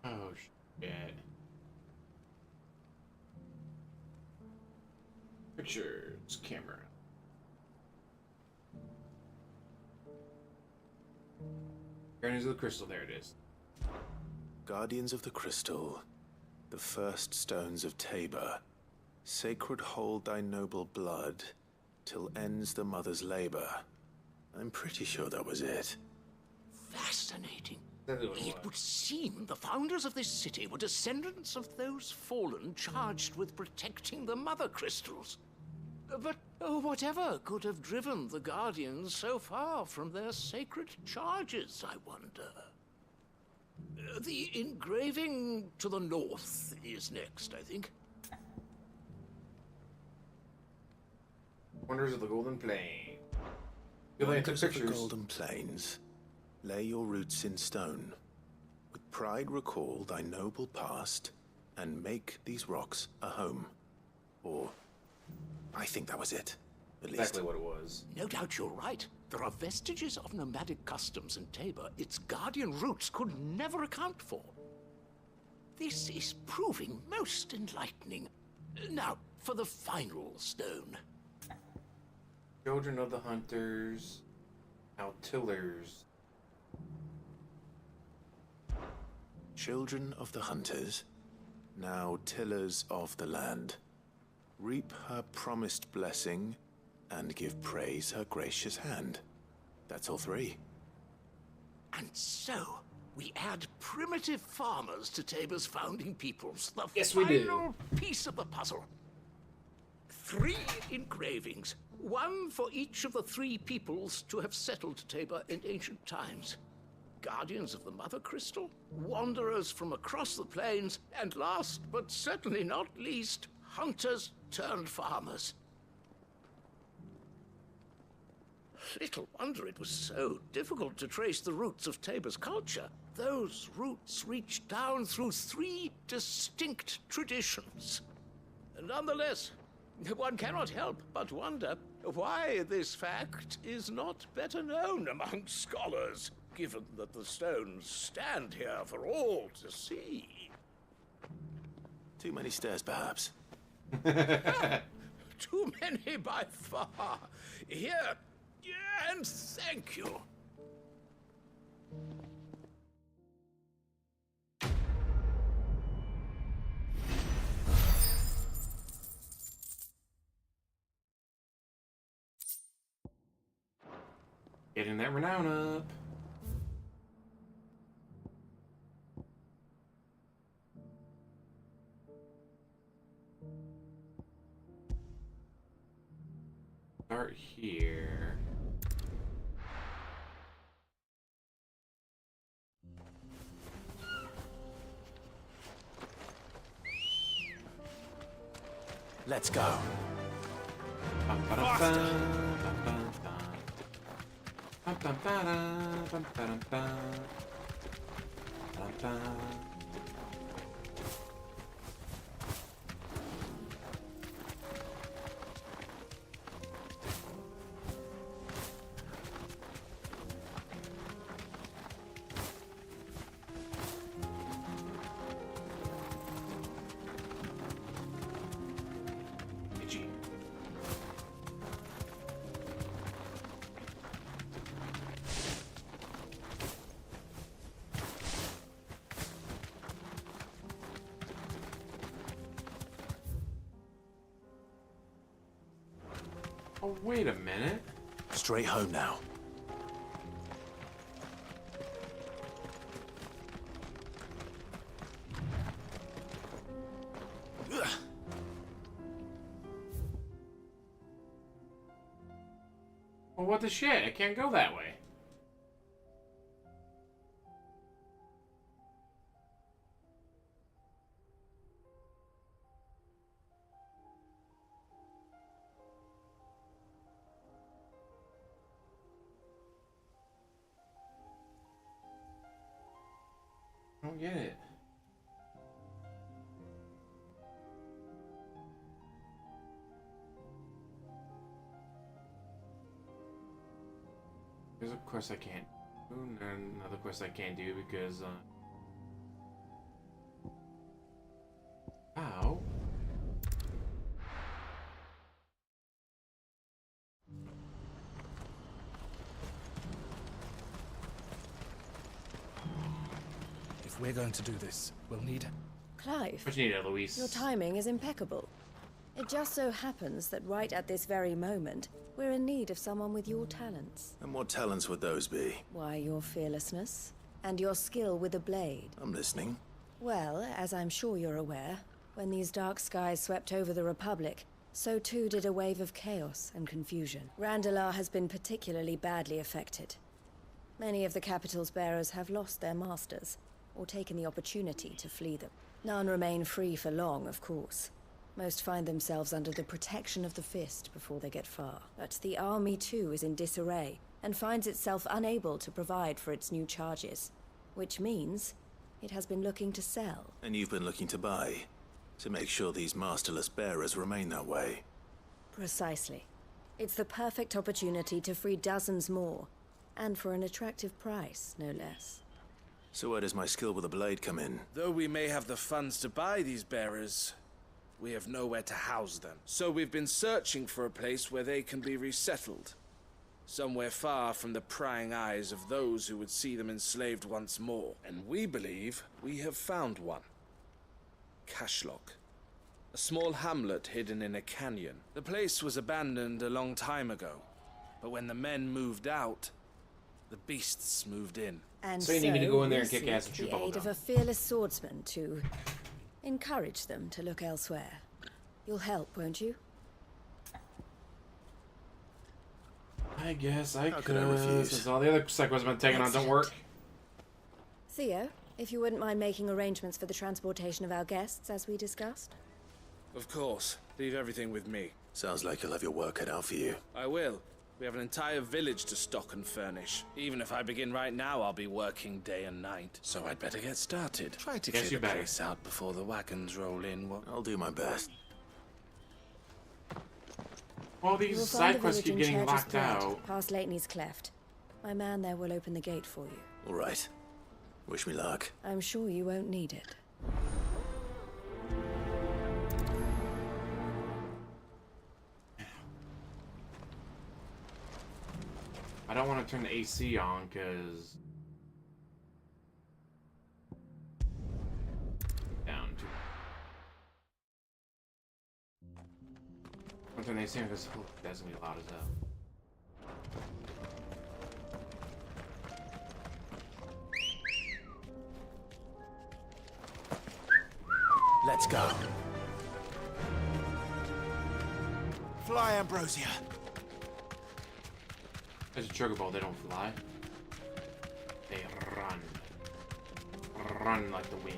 Oh, shit. Pictures, camera. Guardians of the Crystal, there it is.
Guardians of the Crystal, the first stones of Tabor, sacred hold thy noble blood, till ends the mother's labor. I'm pretty sure that was it.
Fascinating. It would seem the founders of this city were descendants of those fallen charged with protecting the mother crystals. But whatever could have driven the Guardians so far from their sacred charges, I wonder? The engraving to the north is next, I think.
Wonders of the Golden Plain.
Wonders of the Golden Plains. Lay your roots in stone. With pride recall thy noble past, and make these rocks a home. Or, I think that was it, at least.
Exactly what it was.
No doubt you're right. There are vestiges of nomadic customs in Tabor its guardian roots could never account for. This is proving most enlightening. Now, for the final stone.
Children of the Hunters, now Tillers.
Children of the Hunters, now tillers of the land. Reap her promised blessing, and give praise her gracious hand. That's all three.
And so, We add primitive farmers to Tabor's founding peoples. The
Yes, we do.
final piece of the puzzle. 3 engravings, one for each of the 3 peoples to have settled Tabor in ancient times. Guardians of the Mother Crystal, wanderers from across the plains, and last but certainly not least, hunters turned farmers. Little wonder it was so difficult to trace the roots of Tabor's culture. Those roots reach down through 3 distinct traditions. Nonetheless, one cannot help but wonder why this fact is not better known among scholars, given that the stones stand here for all to see.
Too many stairs, perhaps.
Too many by far. Here, and thank you.
Getting that renown up. Start here.
Let's go.
Oh, wait a minute.
Straight home now.
Well, what the shit? I can't go that way. I don't get it. There's a quest I can't do, and another quest I can't do because, Ow.
If we're going to do this, we'll need...
Clive,
What you need, Eloise?
your timing is impeccable. It just so happens that right at this very moment, we're in need of someone with your talents.
And what talents would those be?
Why, your fearlessness and your skill with a blade.
I'm listening.
Well, as I'm sure you're aware, when these dark skies swept over the Republic, so too did a wave of chaos and confusion. Randalar has been particularly badly affected. Many of the capital's bearers have lost their masters, or taken the opportunity to flee them. None remain free for long, of course. Most find themselves under the protection of the Fist before they get far. But the army too is in disarray, and finds itself unable to provide for its new charges. Which means it has been looking to sell.
And you've been looking to buy, to make sure these masterless bearers remain that way.
Precisely. It's the perfect opportunity to free dozens more, and for an attractive price, no less.
So where does my skill with a blade come in?
Though we may have the funds to buy these bearers, we have nowhere to house them. So we've been searching for a place where they can be resettled. Somewhere far from the prying eyes of those who would see them enslaved once more. And we believe we have found one. Cashlock. A small hamlet hidden in a canyon. The place was abandoned a long time ago. But when the men moved out, the beasts moved in.
And
So you need me to go in there and
we
kick ass and
seek
chew
the aid
bubblegum.
of a fearless swordsman to encourage them to look elsewhere. You'll help, won't you?
I guess I
How
could.
could I refuse?
Since all the other psychos I've been taking on don't work.
Theo, if you wouldn't mind making arrangements for the transportation of our guests, as we discussed.
Of course. Leave everything with me.
Sounds like you'll have your work cut out for you.
I will. We have an entire village to stock and furnish. Even if I begin right now, I'll be working day and night. So I'd better get started. Try to
Yes,
clear
you
the
better.
place out before the wagons roll in.
I'll do my best.
All
You will
these
find
side
the
quests
village
keep
in
getting
Church's
locked
Thread,
out.
past Lateney's Cleft. My man there will open the gate for you.
All right. Wish me luck.
I'm sure you won't need it.
I don't want to turn the AC on because down to. I'll turn the AC on because that's gonna be loud as hell.
Let's go.
Fly, Ambrosia.
As a chocobo, they don't fly. They run. Run like the wind.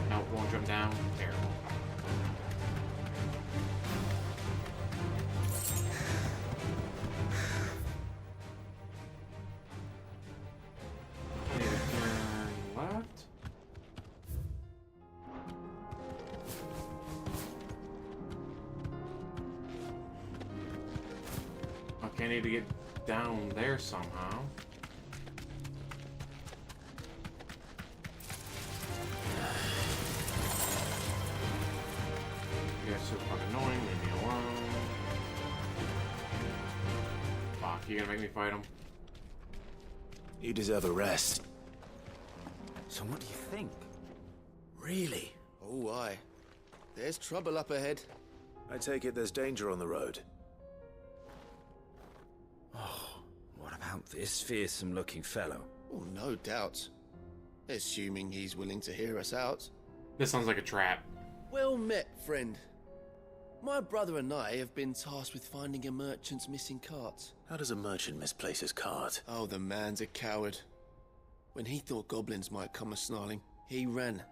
No, won't jump down. Terrible. Need to turn left. Okay, I need to get down there somehow. You guys are so fucking annoying, leave me alone. Fuck, you gonna make me fight him?
You deserve a rest.
So what do you think? Really? Oh, aye. There's trouble up ahead.
I take it there's danger on the road.
What about this fearsome-looking fellow?
Oh, no doubt. Assuming he's willing to hear us out.
This sounds like a trap.
Well met, friend. My brother and I have been tasked with finding a merchant's missing cart.
How does a merchant misplace his cart?
Oh, the man's a coward. When he thought goblins might come a-snarling, he ran,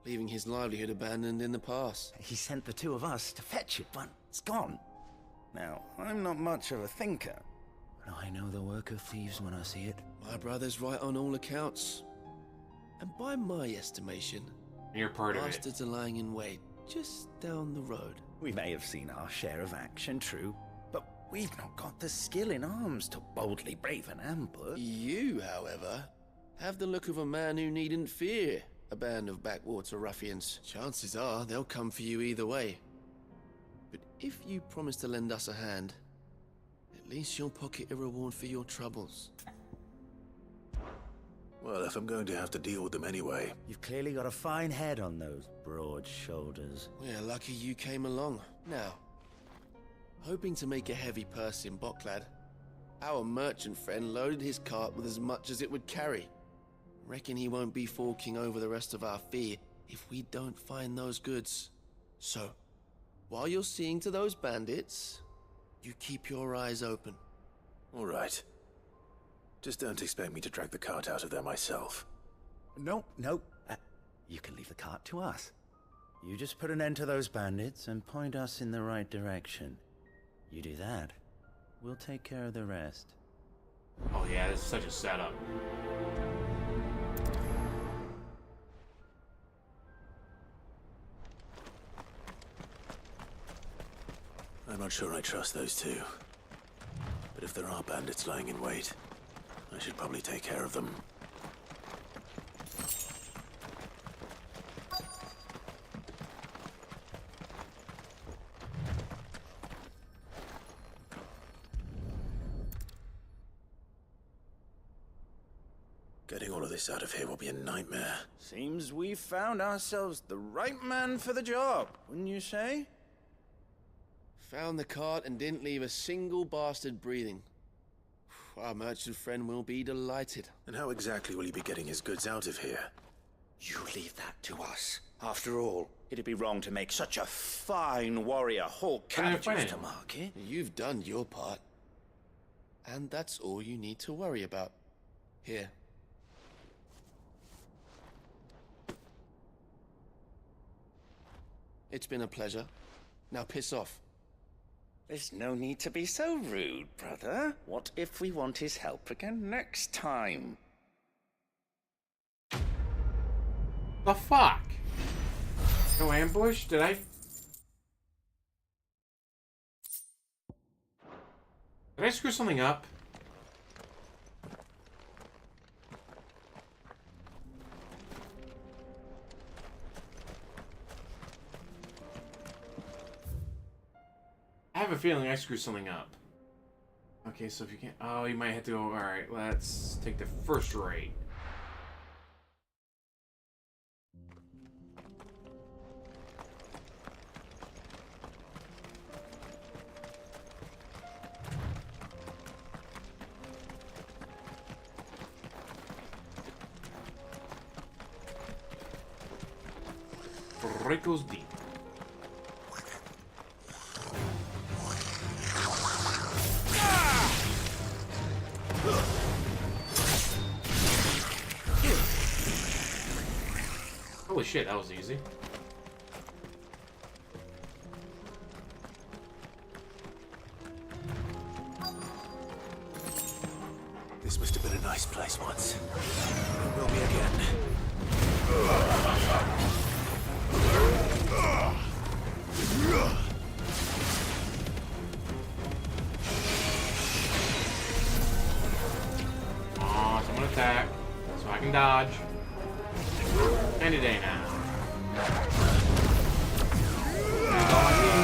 leaving his livelihood abandoned in the pass.
He sent the two of us to fetch it, but it's gone. Now, I'm not much of a thinker, but I know the work of thieves when I see it.
My brother's right on all accounts. And by my estimation,
you're part of it.
bastards are lying in wait just down the road.
We may have seen our share of action, true, but we've not got the skill in arms to boldly brave an ambush.
You, however, have the look of a man who needn't fear a band of backwater ruffians. Chances are they'll come for you either way. But if you promise to lend us a hand, at least you'll pocket a reward for your troubles.
Well, if I'm going to have to deal with them anyway.
You've clearly got a fine head on those broad shoulders.
We're lucky you came along. Now, hoping to make a heavy purse in Boklad, our merchant friend loaded his cart with as much as it would carry. Reckon he won't be forking over the rest of our fee if we don't find those goods. So, while you're seeing to those bandits, you keep your eyes open.
All right. Just don't expect me to drag the cart out of there myself.
No. You can leave the cart to us. You just put an end to those bandits and point us in the right direction. You do that, we'll take care of the rest.
Oh yeah, this is such a setup.
I'm not sure I trust those two. But if there are bandits lying in wait, I should probably take care of them. Getting all of this out of here will be a nightmare.
Seems we've found ourselves the right man for the job, wouldn't you say?
Found the cart and didn't leave a single bastard breathing. Our merchant friend will be delighted.
And how exactly will he be getting his goods out of here?
You leave that to us. After all, it'd be wrong to make such a fine warrior haul cabbages to market.
You've done your part. And that's all you need to worry about. Here. It's been a pleasure. Now piss off.
There's no need to be so rude, brother. What if we want his help again next time?
The fuck? No ambush? Did I screw something up? I have a feeling I screwed something up. Okay, so if you can't... Oh, you might have to go... Alright, let's take the first rate. Right goes deep. Holy shit, that was easy.
This must have been a nice place once. It will be again.
Aw, someone attack. So I can dodge. Any day now. That's all I need.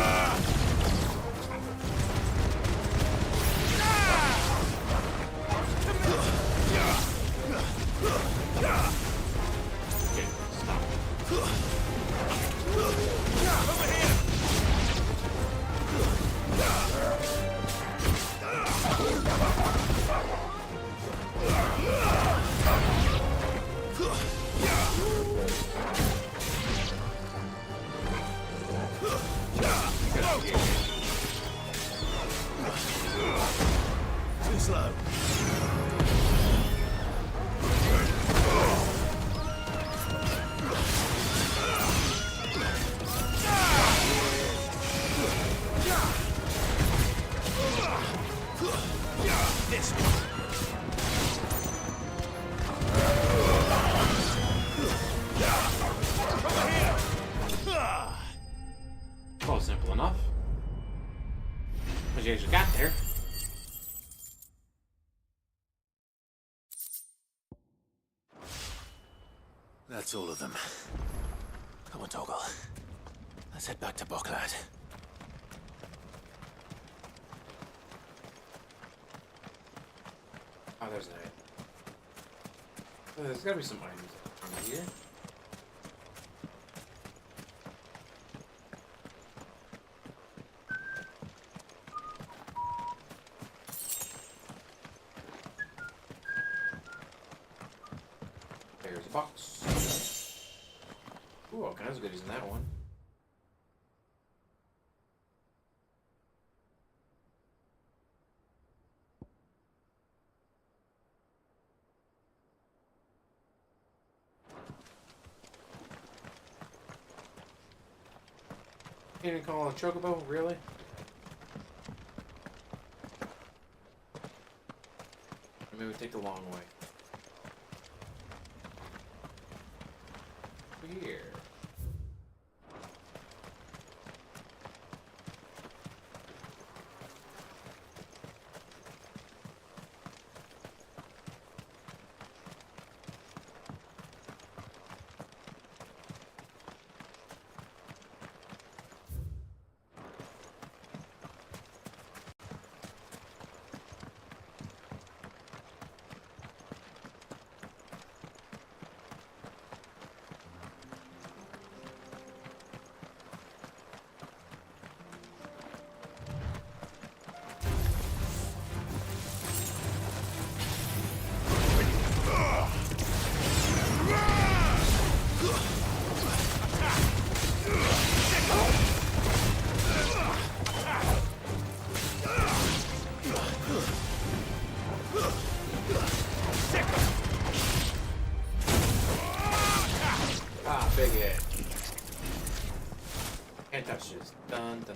Okay, stop.
Too slow. This one.
Well, simple enough. But you guys got there.
That's all of them. Come on, Toggle. Let's head back to Boklad.
Oh, there's an item. There's gotta be some items in here. There's a box. Ooh, all kinds of goodies in that one. Can't even call it a chocobo, really? Maybe we take the long way. Here. shit. Can't touch this. Dun, dun, dun.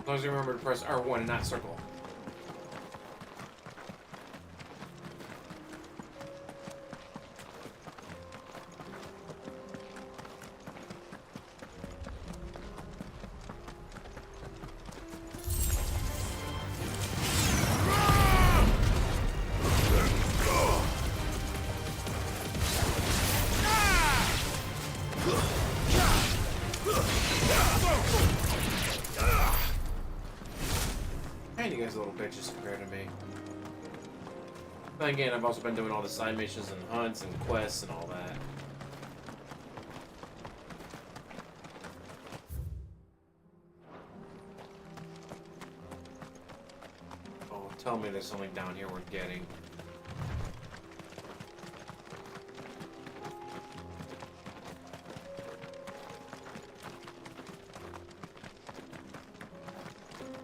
As long as you remember to press R1 and not circle. You guys little bitches compared to me. Then again, I've also been doing all the side missions and hunts and quests and all that. Oh, tell me there's something down here worth getting.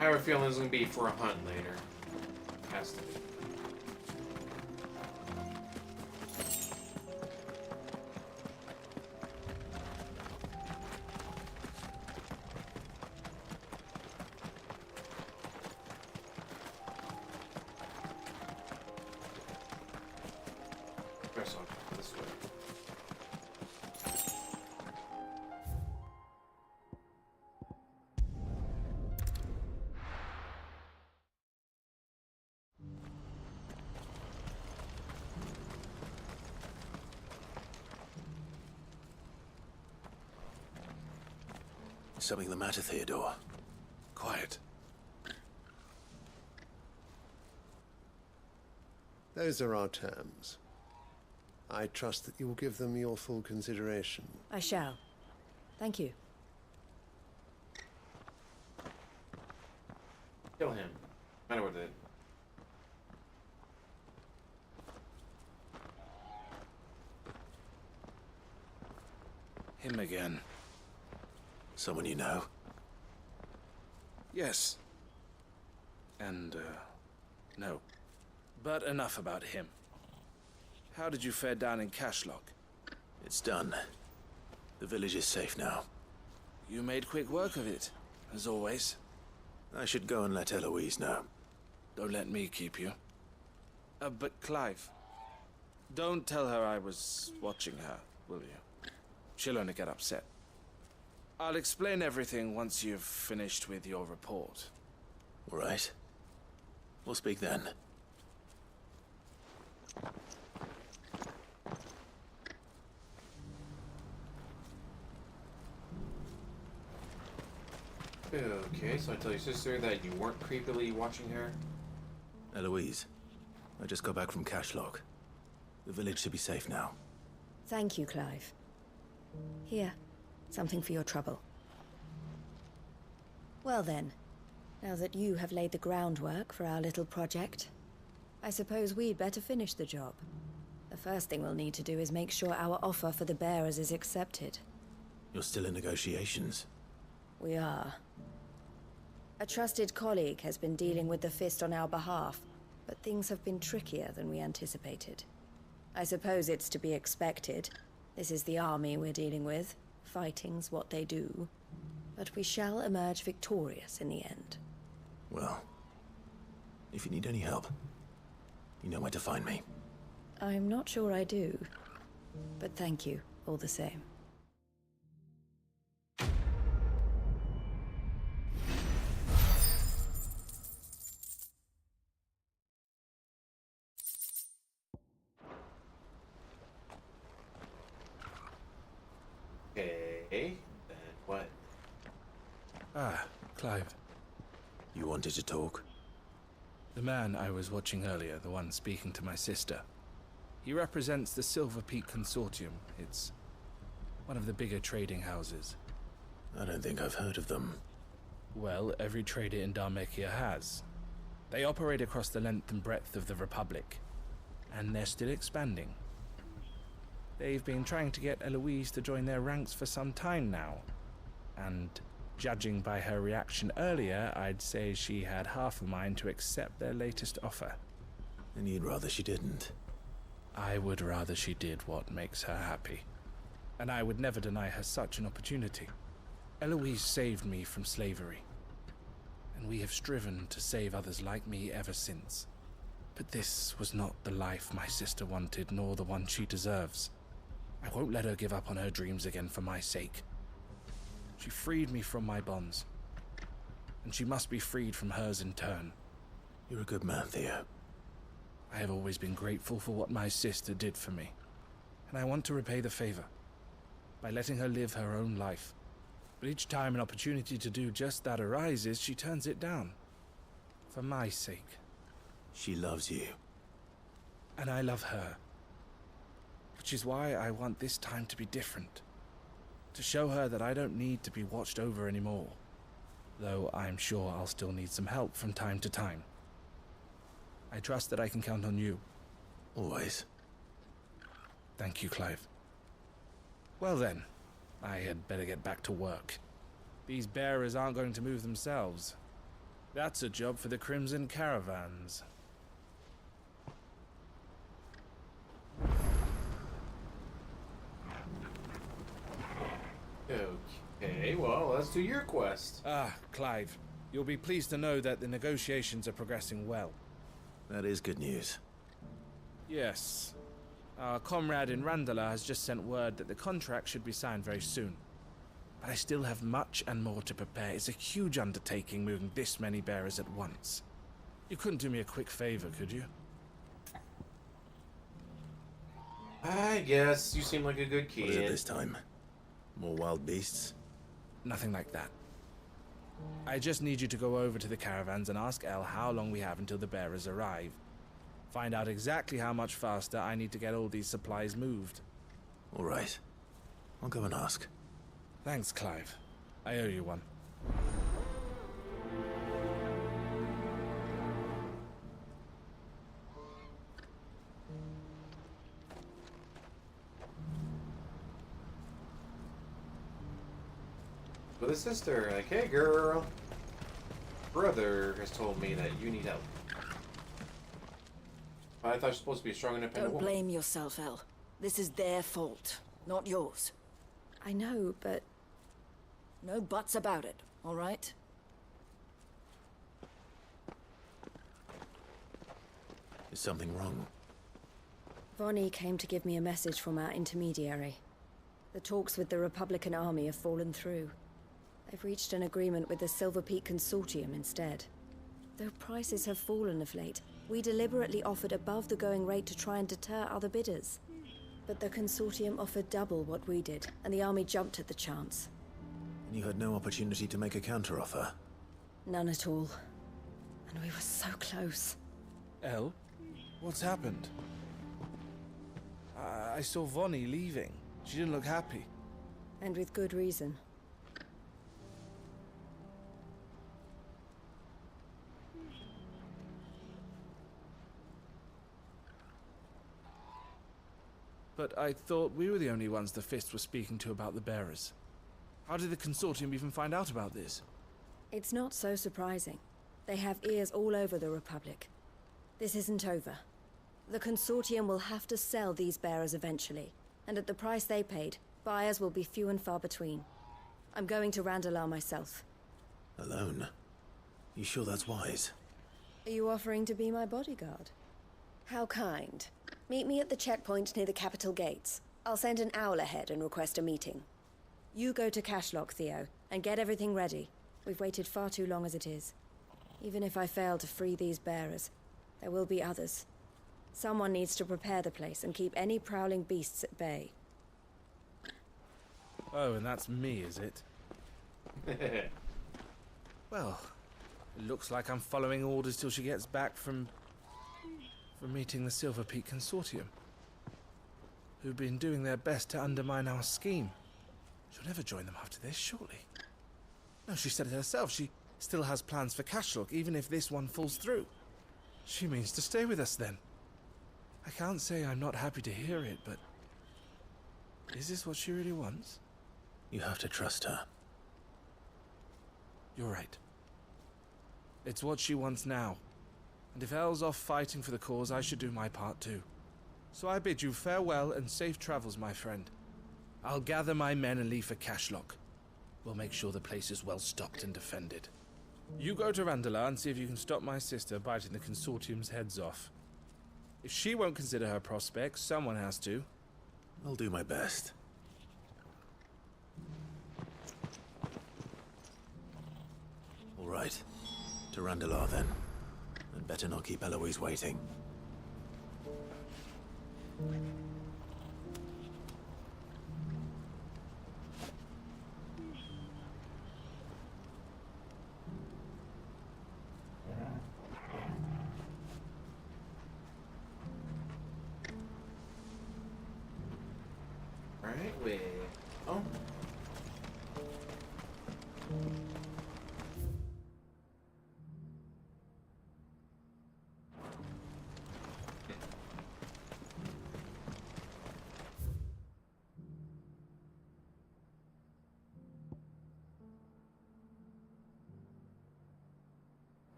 I have a feeling this is going to be for a hunt later. Has to be. Press on this way.
Something the matter, Theodore?
Quiet. Those are our terms. I trust that you will give them your full consideration.
I shall. Thank you.
Kill him. No matter what it.
Him again.
Someone you know?
Yes. And, no. But enough about him. How did you fare down in Cashlock?
It's done. The village is safe now.
You made quick work of it, as always.
I should go and let Eloise know.
Don't let me keep you. But Clive, don't tell her I was watching her, will you? She'll only get upset. I'll explain everything once you've finished with your report.
All right. We'll speak then.
Okay, so I tell your sister that you weren't creepily watching her?
Eloise, I just got back from Cashlock. The village should be safe now.
Thank you, Clive. Here, something for your trouble. Well then, now that you have laid the groundwork for our little project, I suppose we'd better finish the job. The first thing we'll need to do is make sure our offer for the bearers is accepted.
You're still in negotiations?
We are. A trusted colleague has been dealing with the Fist on our behalf, but things have been trickier than we anticipated. I suppose it's to be expected. This is the army we're dealing with. Fighting's what they do. But we shall emerge victorious in the end.
Well, if you need any help, you know where to find me.
I'm not sure I do, but thank you all the same.
Okay, then what?
Ah, Clive.
You wanted to talk?
The man I was watching earlier, the one speaking to my sister. He represents the Silver Peak Consortium. It's one of the bigger trading houses.
I don't think I've heard of them.
Well, every trader in Dharmekia has. They operate across the length and breadth of the Republic, and they're still expanding. They've been trying to get Eloise to join their ranks for some time now, and judging by her reaction earlier, I'd say she had half a mind to accept their latest offer.
And you'd rather she didn't?
I would rather she did what makes her happy. and I would never deny her such an opportunity. Eloise saved me from slavery, and we have striven to save others like me ever since. But this was not the life my sister wanted, nor the one she deserves. I won't let her give up on her dreams again for my sake. She freed me from my bonds, and she must be freed from hers in turn.
You're a good man, Theo.
I have always been grateful for what my sister did for me, and I want to repay the favor by letting her live her own life. But each time an opportunity to do just that arises, she turns it down. For my sake.
She loves you.
And I love her. Which is why I want this time to be different. To show her that I don't need to be watched over anymore. Though I'm sure I'll still need some help from time to time. I trust that I can count on you.
Always.
Thank you, Clive. Well then, I had better get back to work. These bearers aren't going to move themselves. That's a job for the Crimson Caravans.
Okay, well, let's do your quest.
Ah, Clive. You'll be pleased to know that the negotiations are progressing well.
That is good news.
Yes. Our comrade in Randala has just sent word that the contract should be signed very soon. But I still have much and more to prepare. It's a huge undertaking moving this many bearers at once. You couldn't do me a quick favor, could you?
I guess you seem like a good kid.
What is it this time? More wild beasts?
Nothing like that. I just need you to go over to the caravans and ask El how long we have until the bearers arrive. Find out exactly how much faster I need to get all these supplies moved.
All right. I'll go and ask.
Thanks, Clive. I owe you one.
With a sister, like, hey girl. Brother has told me that you need help. I thought you were supposed to be a strong, independent
Don't
woman.
blame yourself, El. This is their fault, not yours.
I know, but...
No buts about it, all right?
Is something wrong?
Vonnie came to give me a message from our intermediary. The talks with the Republican Army have fallen through. They've reached an agreement with the Silver Peak Consortium instead. Though prices have fallen of late, we deliberately offered above the going rate to try and deter other bidders. But the Consortium offered double what we did, and the Army jumped at the chance.
And you had no opportunity to make a counteroffer?
None at all. And we were so close.
El? What's happened? I saw Vonnie leaving. She didn't look happy.
And with good reason.
But I thought we were the only ones the Fist was speaking to about the bearers. How did the Consortium even find out about this?
It's not so surprising. They have ears all over the Republic. This isn't over. The Consortium will have to sell these bearers eventually, and at the price they paid, buyers will be few and far between. I'm going to Randalar myself.
Alone? You sure that's wise?
Are you offering to be my bodyguard? How kind. Meet me at the checkpoint near the capital gates. I'll send an owl ahead and request a meeting. You go to Cashlock, Theo, and get everything ready. We've waited far too long as it is. Even if I fail to free these bearers, there will be others. Someone needs to prepare the place and keep any prowling beasts at bay.
Oh, and that's me, is it? Well, it looks like I'm following orders till she gets back from meeting the Silver Peak Consortium, who've been doing their best to undermine our scheme. She'll never join them after this, surely. No, she said it herself. She still has plans for Cashlock, even if this one falls through. She means to stay with us, then. I can't say I'm not happy to hear it, but... is this what she really wants?
You have to trust her.
You're right. It's what she wants now. And if Elle's off fighting for the cause, I should do my part too. So I bid you farewell and safe travels, my friend. I'll gather my men and leave for Cashlock. We'll make sure the place is well stocked and defended. You go to Randalar and see if you can stop my sister biting the Consortium's heads off. If she won't consider her prospects, someone has to.
I'll do my best. All right. To Randalar, then. And better not keep Eloise waiting.
Right, wait. Oh.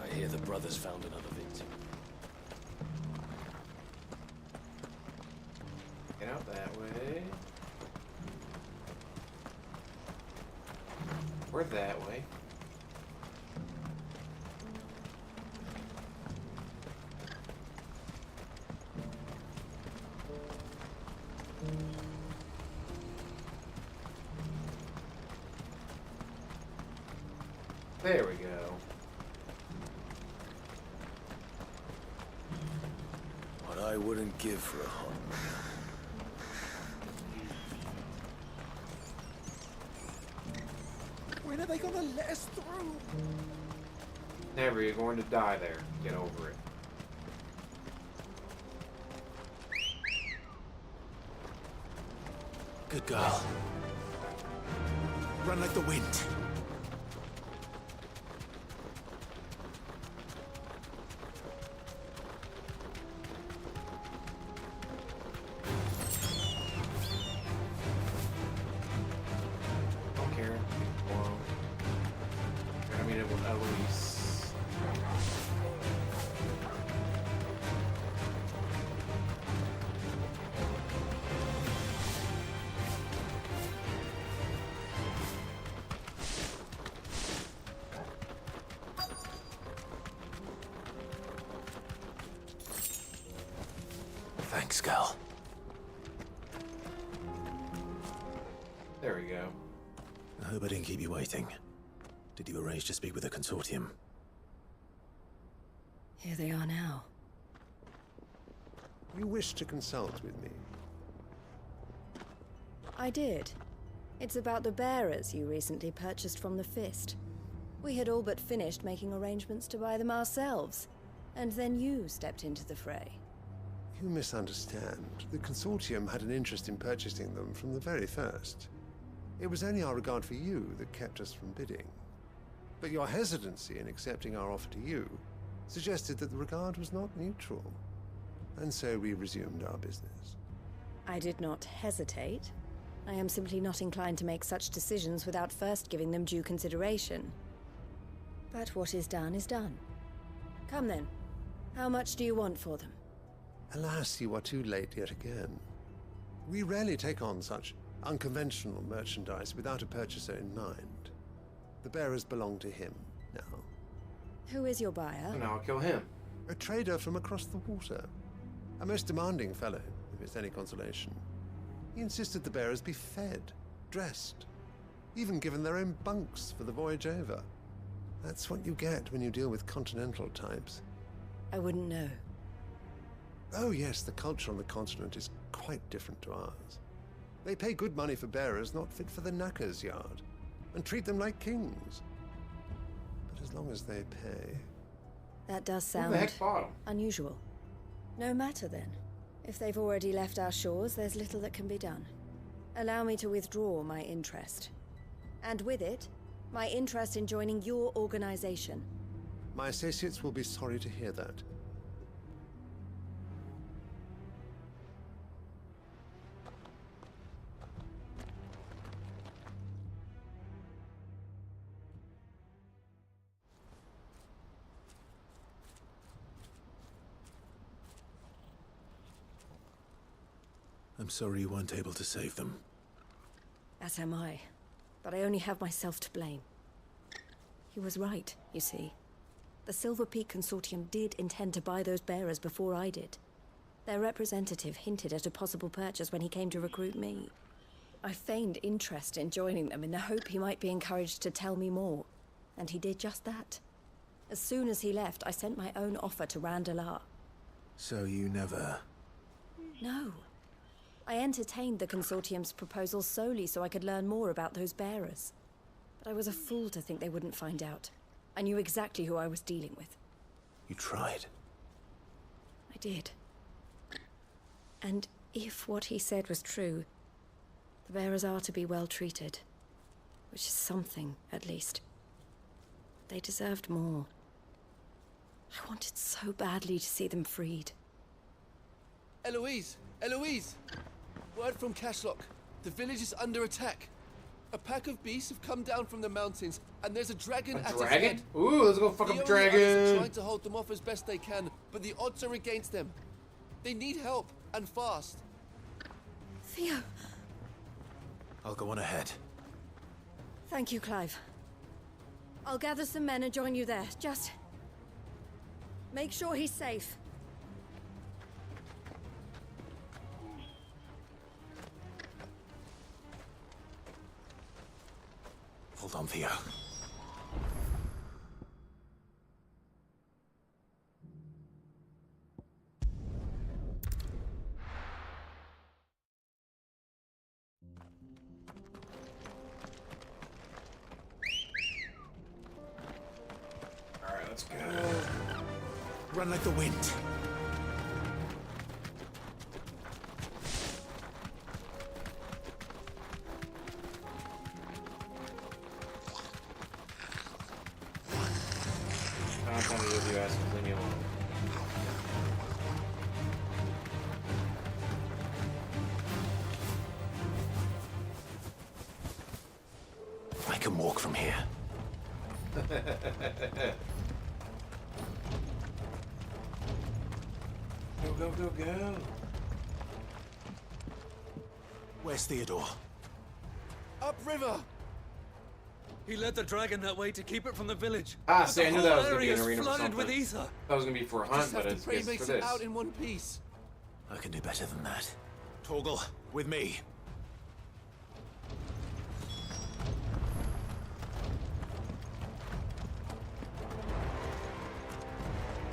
I hear the brothers found another victim.
Get out that way. We're that way. There we go.
What I wouldn't give for a hot meal.
When are they gonna let us through?
Never, you're going to die there. Get over it.
Good girl. Run like the wind.
Don't care. Well, I mean, it will at least.
Thanks, girl.
There we go.
I hope I didn't keep you waiting. Did you arrange to speak with the Consortium?
Here they are now.
You wish to consult with me?
I did. It's about the bearers you recently purchased from the Fist. We had all but finished making arrangements to buy them ourselves, and then you stepped into the fray.
You misunderstand. The Consortium had an interest in purchasing them from the very first. It was only our regard for you that kept us from bidding. But your hesitancy in accepting our offer to you suggested that the regard was not mutual. And so we resumed our business.
I did not hesitate. I am simply not inclined to make such decisions without first giving them due consideration. But what is done is done. Come then. How much do you want for them?
Alas, you are too late yet again. We rarely take on such unconventional merchandise without a purchaser in mind. The bearers belong to him now.
Who is your buyer?
And I'll kill him.
A trader from across the water. A most demanding fellow, if it's any consolation. He insisted the bearers be fed, dressed, even given their own bunks for the voyage over. That's what you get when you deal with continental types.
I wouldn't know.
Oh yes, the culture on the continent is quite different to ours. They pay good money for bearers not fit for the knacker's yard, and treat them like kings. But as long as they pay...
That does
Who
sound
the heck bought 'em?
unusual. No matter then. If they've already left our shores, there's little that can be done. Allow me to withdraw my interest. And with it, my interest in joining your organization.
My associates will be sorry to hear that.
I'm sorry you weren't able to save them.
As am I. But I only have myself to blame. He was right, you see. The Silver Peak Consortium did intend to buy those bearers before I did. Their representative hinted at a possible purchase when he came to recruit me. I feigned interest in joining them in the hope he might be encouraged to tell me more. And he did just that. As soon as he left, I sent my own offer to Randalar.
So you never...
No. I entertained the Consortium's proposal solely so I could learn more about those bearers. But I was a fool to think they wouldn't find out. I knew exactly who I was dealing with.
You tried.
I did. And if what he said was true, the bearers are to be well treated. Which is something, at least. They deserved more. I wanted so badly to see them freed.
Eloise! Eloise! Word from Cashlock. The village is under attack. A pack of beasts have come down from the mountains, and there's a dragon at its head.
Ooh, let's go fuck up a
The others are
dragon.
trying to hold them off as best they can, but the odds are against them. They need help, and fast.
Theo!
I'll go on ahead.
Thank you, Clive. I'll gather some men and join you there. Just... make sure he's safe.
Hold on, Theo.
Alright, let's go.
Run like the wind.
I'm trying to use you asses, leave me alone.
I can walk from here.
Go, go, go, go.
Where's Theodore?
Upriver!
He led the dragon that way to keep it from the village.
Ah,
But
see, I
the
knew that
whole
was going to be
area
an
is
arena for
flooded with
something.
ether.
That was going to be for a hunt,
Just
but
have to
it's
pray
for
makes it
this.
out in one piece.
I can do better than that. Torgal, with me.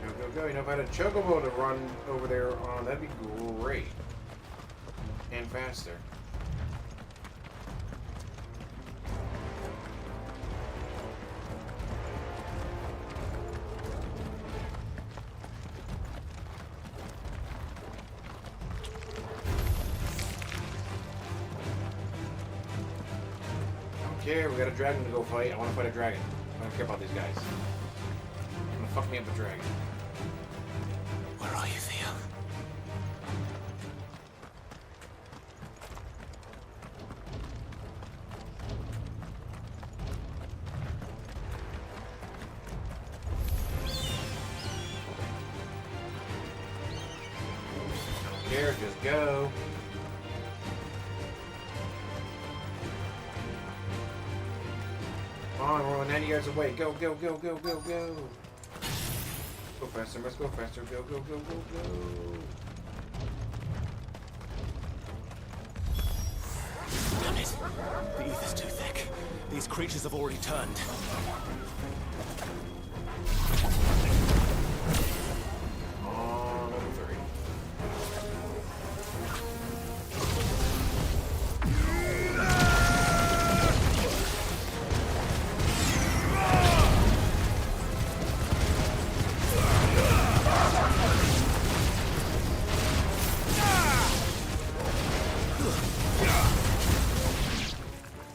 Go, go, go. You know, if I had a chocobo to run over there on, that'd be great. And faster. I don't care, we got a dragon to go fight. I want to fight a dragon. I don't care about these guys. I'm gonna fuck me up a dragon.
Where are you, Theo?
Don't care, just go. Come on, we're 90 yards away. Go, go, go, go, go, go. Go faster, let's go faster. Go, go, go, go, go.
Damn it. The ether's too thick. These creatures have already turned.
On level 3.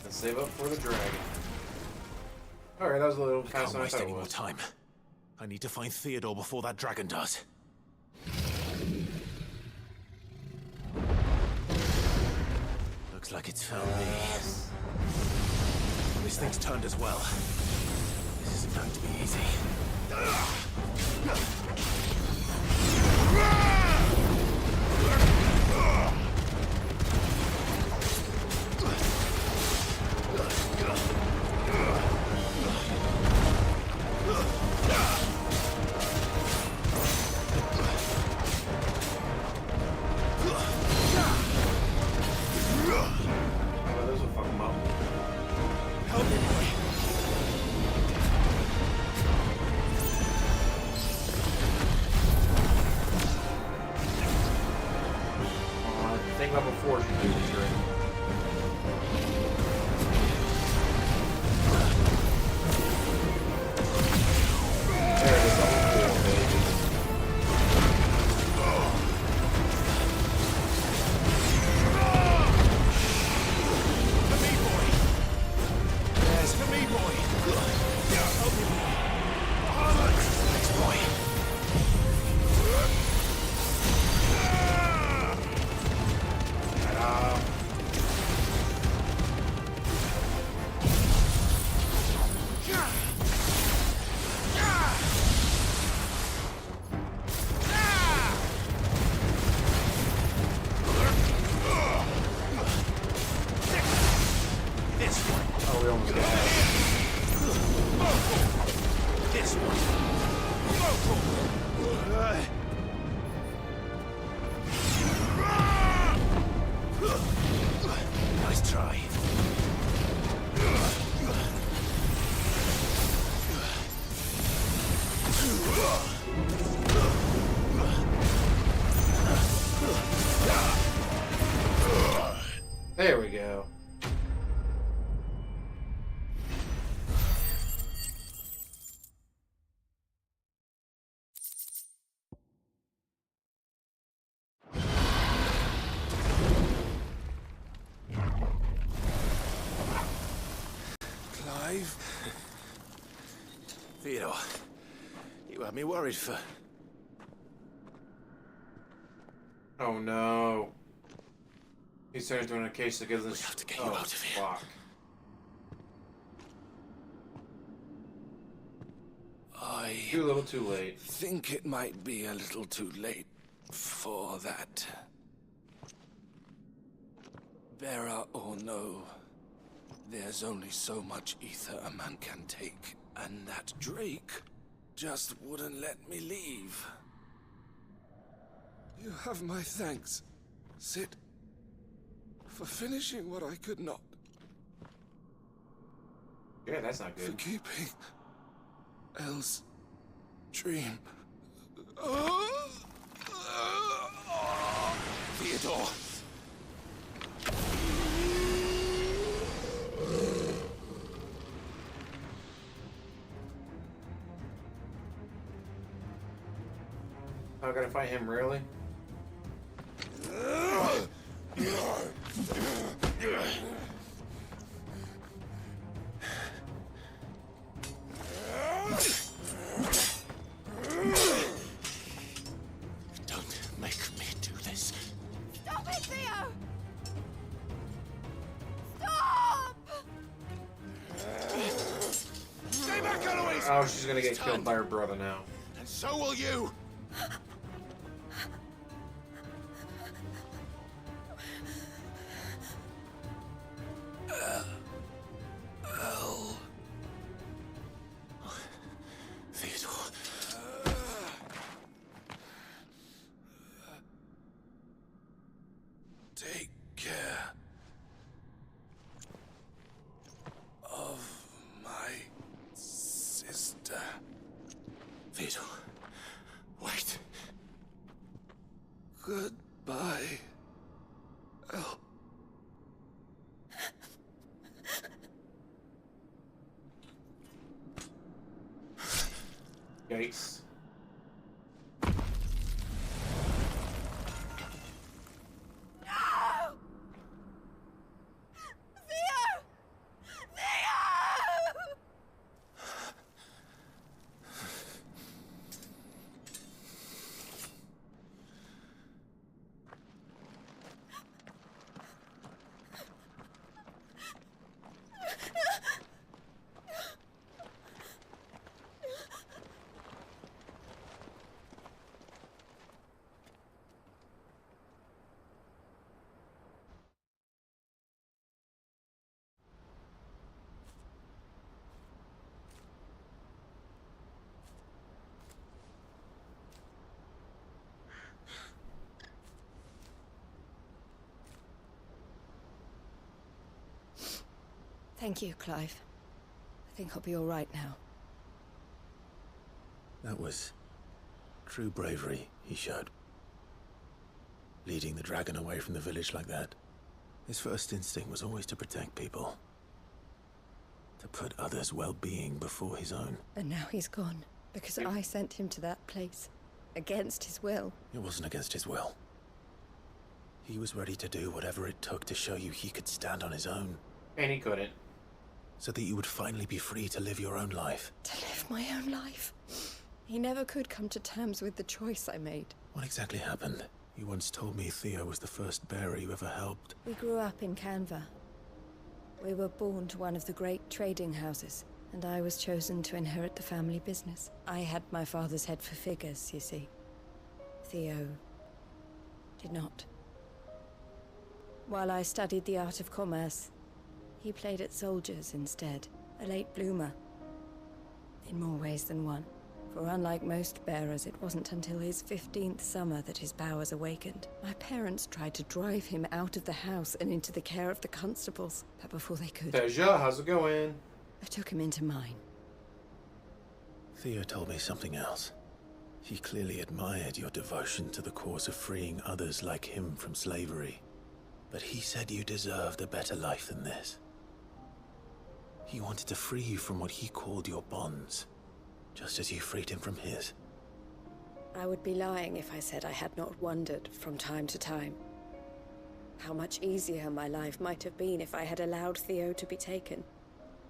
Let's save up for the dragon. Alright, that was a little faster than I
Waste
thought
any
it
more
was.
time. I need to find Theodore before that dragon does. Looks like it's found me. This thing's turned as well. This isn't going to be easy.
Unfortunately, we're true. There it is, level 4, baby.
For me, boy. Yes, for me, boy. Help me, boy. Thanks, boy. This one.
Oh, we almost got it.
This one. Nice try.
There we go.
Clive? Theodore, you had me worried for...
Oh no. He's turned into a case that gives us.
We have to get you out of here.
Fuck.
I...
Too little, too late.
think it might be a little too late for that. Bearer or no, there's only so much ether a man can take, and that Drake just wouldn't let me leave. You have my thanks, Sid, for finishing what I could not.
Yeah, that's not
For
good.
keeping Elle's dream. Theodore.
I gotta fight him, really?
Don't make me do this.
Stop it, Theo! Stop!
Stay back, Eloise!
Oh, she's gonna get killed by her brother now.
And so will you! Theodore. Take care of my sister. Theodore, wait. Goodbye, Elle.
Yikes.
No! Theo! Theo!
Thank you, Clive. I think I'll be all right now.
That was true bravery he showed. leading the dragon away from the village like that. His first instinct was always to protect people. To put others' well-being before his own.
And now he's gone, because I sent him to that place, against his will.
It wasn't against his will. He was ready to do whatever it took to show you he could stand on his own.
And he couldn't.
So that you would finally be free to live your own life.
To live my own life? He never could come to terms with the choice I made.
What exactly happened? You once told me Theo was the first bearer you ever helped.
We grew up in Canva. We were born to one of the great trading houses, and I was chosen to inherit the family business. I had my father's head for figures, you see. Theo did not. While I studied the art of commerce, he played at soldiers instead, a late bloomer. In more ways than one. For unlike most bearers, it wasn't until his 15th summer that his powers awakened. My parents tried to drive him out of the house and into the care of the constables, but before they could...
Deja, how's it going?
I took him into mine.
Theo told me something else. He clearly admired your devotion to the cause of freeing others like him from slavery. But he said you deserved a better life than this. He wanted to free you from what he called your bonds. Just as you freed him from his.
I would be lying if I said I had not wondered from time to time how much easier my life might have been if I had allowed Theo to be taken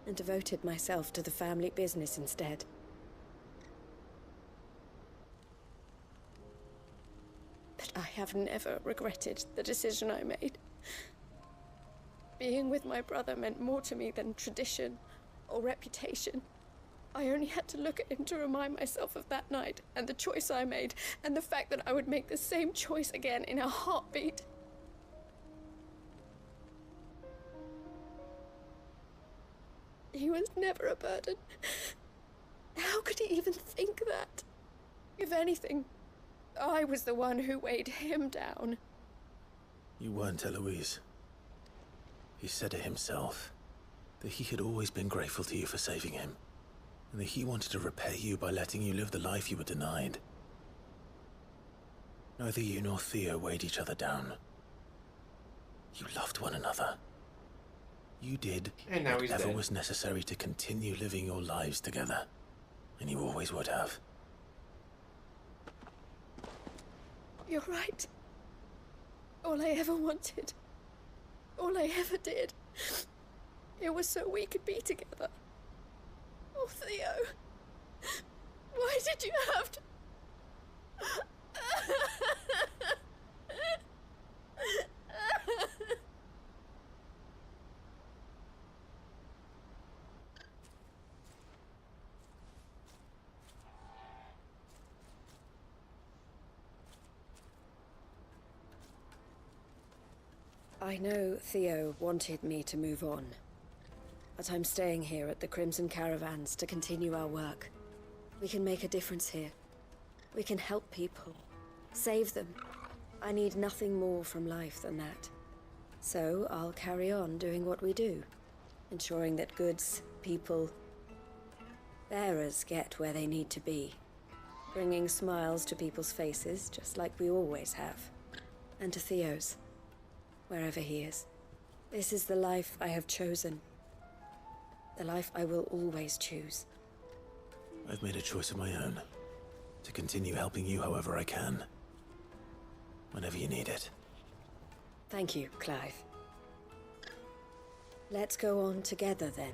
and devoted myself to the family business instead. But I have never regretted the decision I made. Being with my brother meant more to me than tradition or reputation. I only had to look at him to remind myself of that night, and the choice I made, and the fact that I would make the same choice again in a heartbeat. He was never a burden. How could he even think that? If anything, I was the one who weighed him down.
You weren't, Eloise. He said it himself, that he had always been grateful to you for saving him. And that he wanted to repay you by letting you live the life you were denied. Neither you nor Theo weighed each other down. You loved one another. You did whatever was necessary to continue living your lives together. And you always would have.
You're right. All I ever wanted, all I ever did, it was so we could be together. Oh, Theo, why did you have to... I know Theo wanted me to move on. But I'm staying here at the Crimson Caravans to continue our work. We can make a difference here. We can help people. Save them. I need nothing more from life than that. So I'll carry on doing what we do. Ensuring that goods, people, bearers get where they need to be. Bringing smiles to people's faces, just like we always have. And to Theo's, wherever he is. This is the life I have chosen. The life I will always choose.
I've made a choice of my own. To continue helping you however I can. Whenever you need it.
Thank you, Clive. Let's go on together then.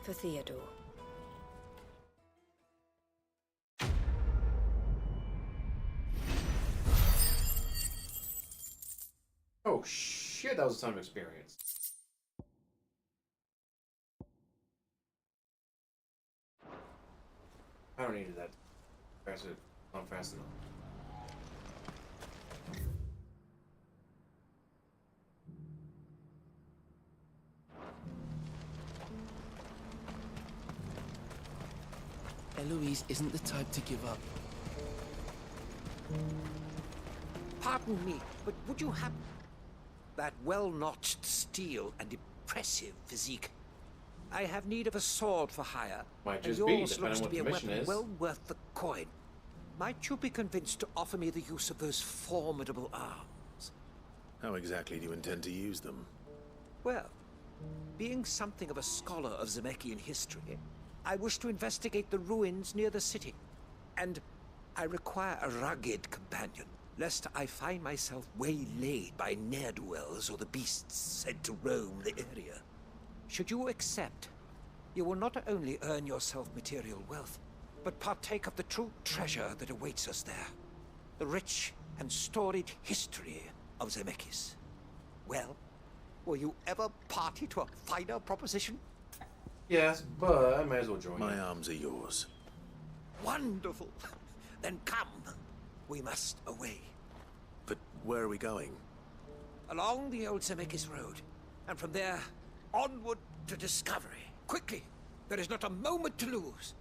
For Theodore.
Oh shit, that was a ton of experience. I don't need that. Press it not fast enough.
Eloise isn't the type to give up.
Pardon me, but would you have that well-notched steel and impressive physique? I have need of a sword for hire,
Might
and
just be,
yours
depending
looks to
what
be
the
a
mission
weapon
is.
well worth the coin.
Might you be convinced to offer me the use of those formidable arms?
How exactly do you intend to use them?
Well, being something of a scholar of Zemeckis history, I wish to investigate the ruins near the city. And I require a rugged companion, lest I find myself waylaid by ne'er-do-wells or the beasts said to roam the area. Should you accept, you will not only earn yourself material wealth, but partake of the true treasure that awaits us there. The rich and storied history of Zemeckis. Well, will you ever party to a finer proposition?
Yes, but I might as well join
My
you.
arms are yours.
Wonderful. Then come. We must away.
But where are we going?
Along the old Zemeckis Road. And from there, onward to discovery. Quickly. There is not a moment to lose.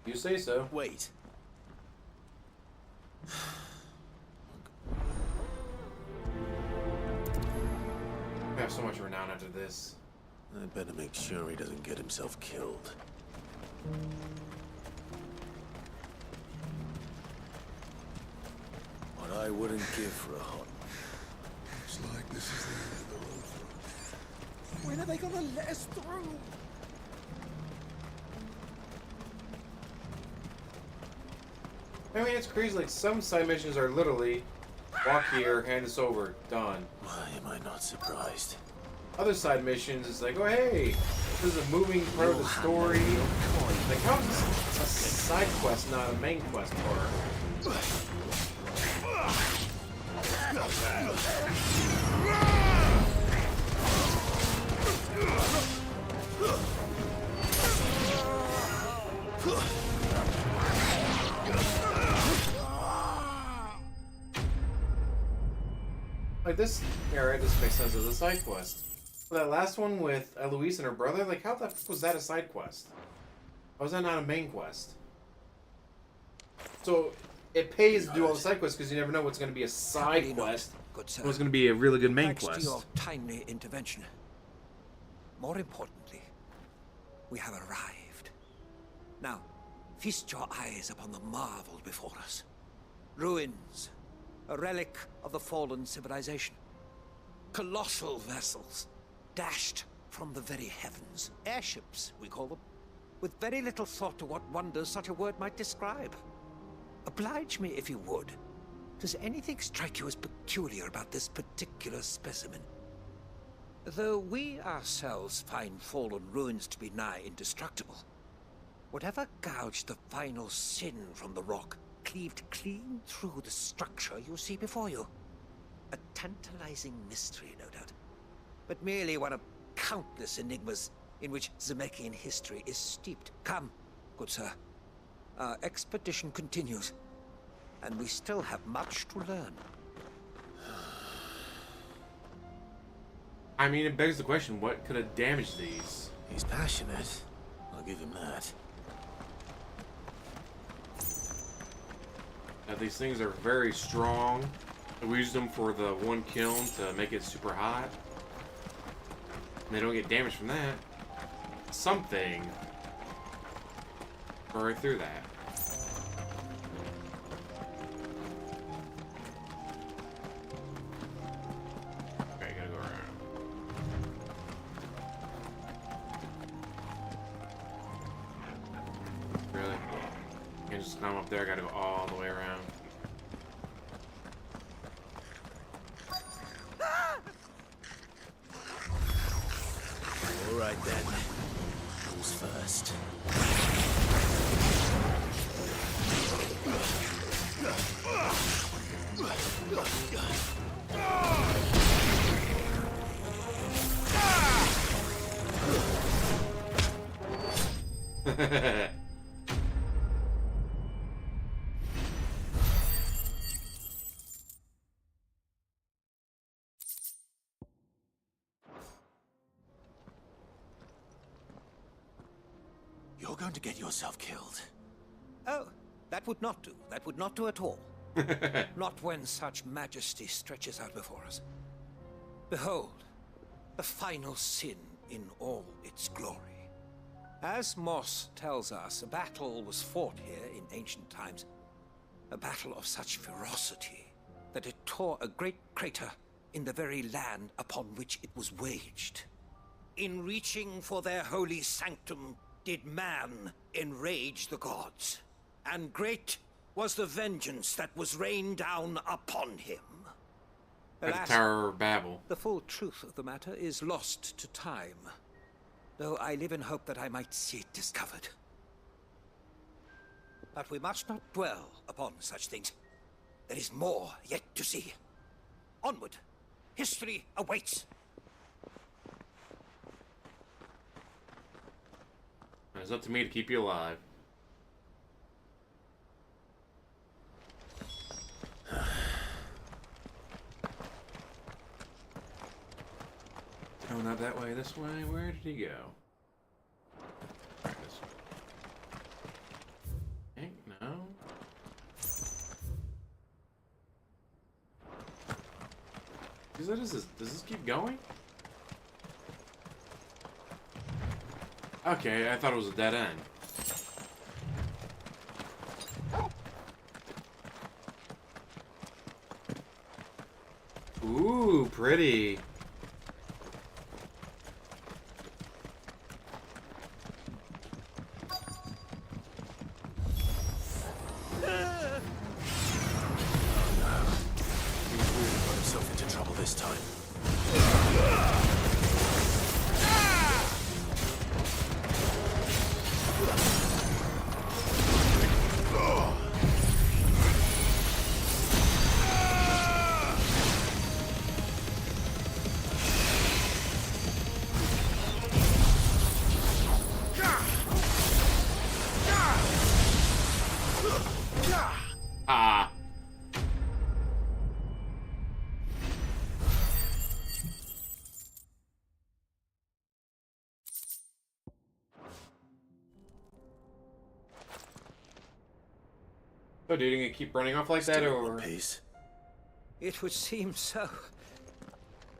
You say so.
Wait.
I have so much renown after this.
I'd better make sure he doesn't get himself killed.
What I wouldn't give for a hot...
Looks like this is the end of the road for us.
When are they gonna let us through?
I mean, it's crazy. Like, some side missions are literally walk here, hand this over, done.
Why am I not surprised?
Other side missions, it's like, oh hey, this is a moving part of the story. Like, how is this a side quest, not a main quest part? Like, this area just makes sense as a side quest. That last one with Eloise and her brother, like, how the fuck was that a side quest? How was that not a main quest? So, it pays to do all the side quests because you never know what's going to be a side quest.
Good sir.
What's going to be a really good main
Thanks
quest.
to your timely intervention. More importantly, we have arrived. Now, feast your eyes upon the marvel before us. Ruins, a relic of the fallen civilization. Colossal vessels, dashed from the very heavens. Airships, we call them, with very little thought to what wonders such a word might describe. Oblige me if you would. Does anything strike you as peculiar about this particular specimen? Though we ourselves find fallen ruins to be nigh indestructible, whatever gouged the final sin from the rock cleaved clean through the structure you see before you. A tantalizing mystery, no doubt, but merely one of countless enigmas in which Zemeckis history is steeped. Come, good sir. Our expedition continues, and we still have much to learn.
I mean, it begs the question, what could have damaged these?
He's passionate. I'll give him that.
Now, these things are very strong. We used them for the one kiln to make it super hot. And they don't get damaged from that. Something. Go right through that. Okay, gotta go around. Really? Can't just climb up there, I gotta go all the way around.
All right then. Who's first? You're going to get yourself killed.
Oh, that would not do. That would not do at all. Not when such majesty stretches out before us. Behold, the final sin in all its glory.
As Moss tells us, a battle was fought here in ancient times. A battle of such ferocity that it tore a great crater in the very land upon which it was waged. In reaching for their holy sanctum, did man enrage the gods, and great was the vengeance that was rained down upon him.
At the Tower of Babel.
The full truth of the matter is lost to time, though I live in hope that I might see it discovered. But we must not dwell upon such things. There is more yet to see. Onward! History awaits!
It's up to me to keep you alive. No, not that way, this way. Where did he go? Right, this way. Okay, no. Does this keep going? Okay, I thought it was a dead end. Ooh, pretty. So, dude, you gonna keep running off like that, or?
It would seem so.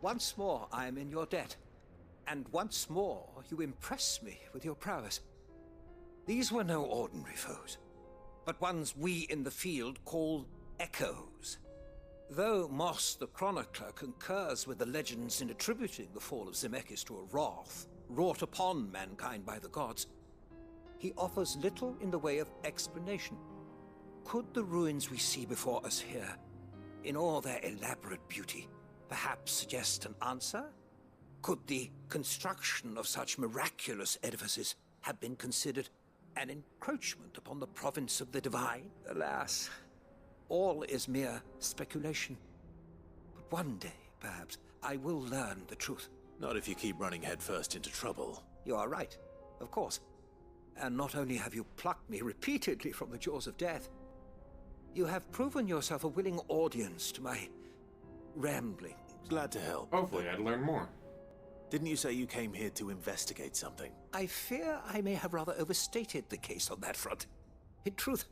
Once more, I am in your debt. And once more, you impress me with your prowess. These were no ordinary foes, but ones we in the field call echoes. Though Moss the Chronicler concurs with the legends in attributing the fall of Zemeckis to a wrath wrought upon mankind by the gods, he offers little in the way of explanation. Could the ruins we see before us here, in all their elaborate beauty, perhaps suggest an answer? Could the construction of such miraculous edifices have been considered an encroachment upon the province of the divine? Alas, all is mere speculation. But one day, perhaps, I will learn the truth.
Not if you keep running headfirst into trouble.
You are right, of course. And not only have you plucked me repeatedly from the jaws of death, you have proven yourself a willing audience to my rambling.
Glad to help.
Hopefully, I'd learn more.
Didn't you say you came here to investigate something?
I fear I may have rather overstated the case on that front. In truth,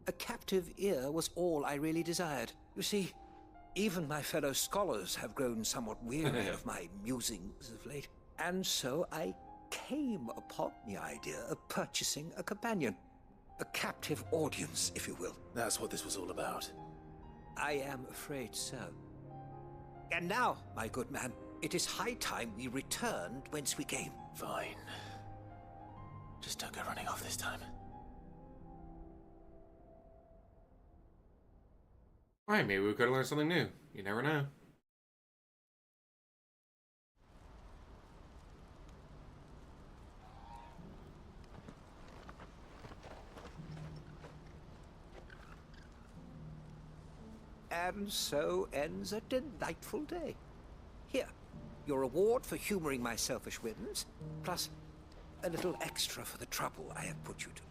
a captive ear was all I really desired. You see, even my fellow scholars have grown somewhat weary of my musings of late. And so I came upon the idea of purchasing a companion. A captive audience, if you will.
That's what this was all about.
I am afraid so. And now, my good man, it is high time we returned whence we came.
Fine. Just don't go running off this time.
Alright, maybe we could learn something new. You never know.
And so ends a delightful day. Here, your reward for humoring my selfish whims, plus a little extra for the trouble I have put you to.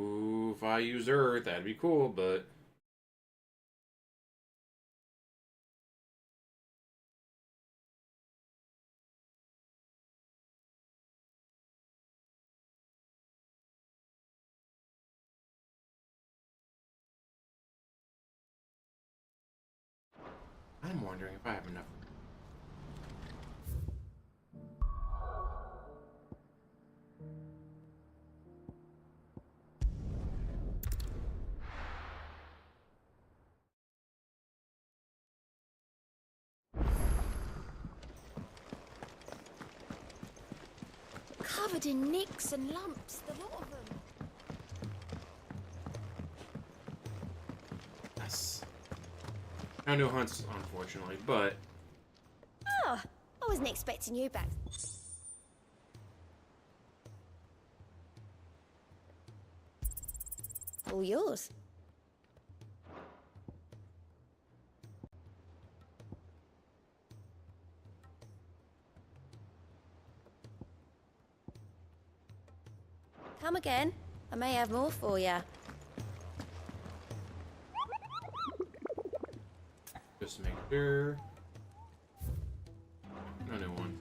Ooh, if I use Earth, that'd be cool, but... I'm wondering if I have enough.
Covered in nicks and lumps, the lot of them.
Yes. No new hunts, unfortunately, but...
Oh, I wasn't expecting you back. All yours. Come again. I may have more for you.
Just make sure. No new one.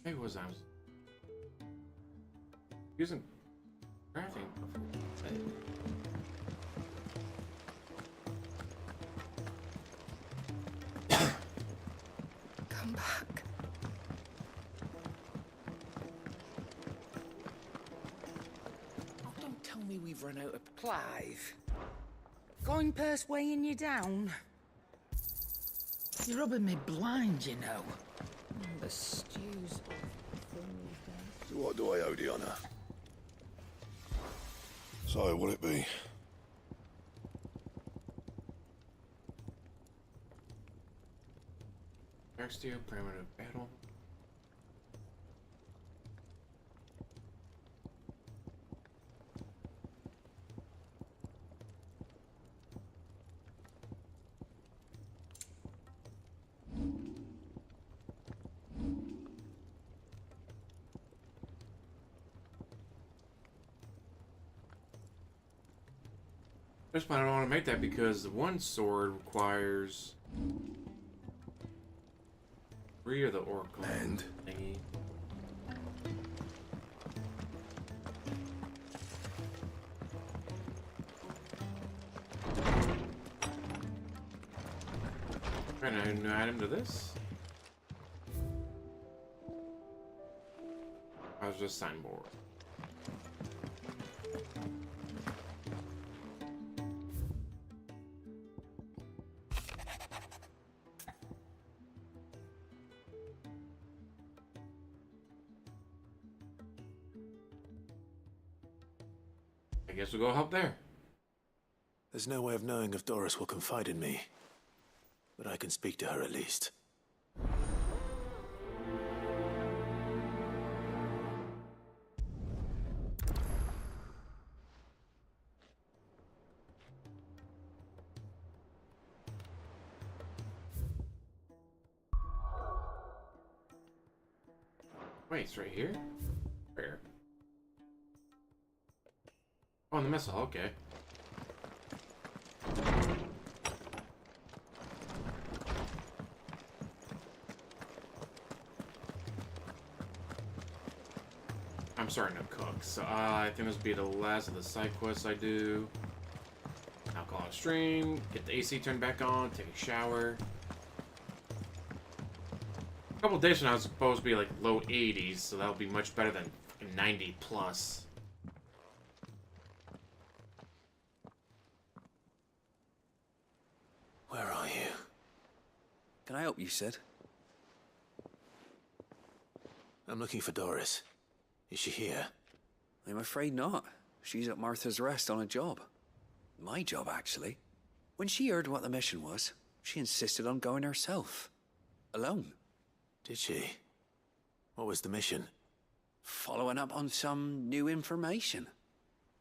Hey, what was I using crafting before? Hey.
Come back.
Oh, don't tell me we've run out of Clive. Going purse weighing you down. You're rubbing me blind, you know. The stews.
So what do I owe the honour? So, will it be?
Dark steel, primitive battle. That's why I don't want to make that, because the one sword requires 3 of the oracle
and
thingy. Right now, a new item to this. I was just signboard. I guess we'll go help there.
There's no way of knowing if Doris will confide in me, but I can speak to her at least.
Wait, it's right here? Where? Oh, in the mess hall, okay. I'm starting to cook, so I think this will be the last of the side quests I do. I'll call it stream, get the AC turned back on, take a shower. A couple days from now, it's supposed to be like low 80s, so that'll be much better than 90 plus.
Where are you?
Can I help you, Sid?
I'm looking for Doris. Is she here?
I'm afraid not. She's at Martha's Rest on a job. My job, actually. When she heard what the mission was, she insisted on going herself. Alone.
Did she? What was the mission?
Following up on some new information.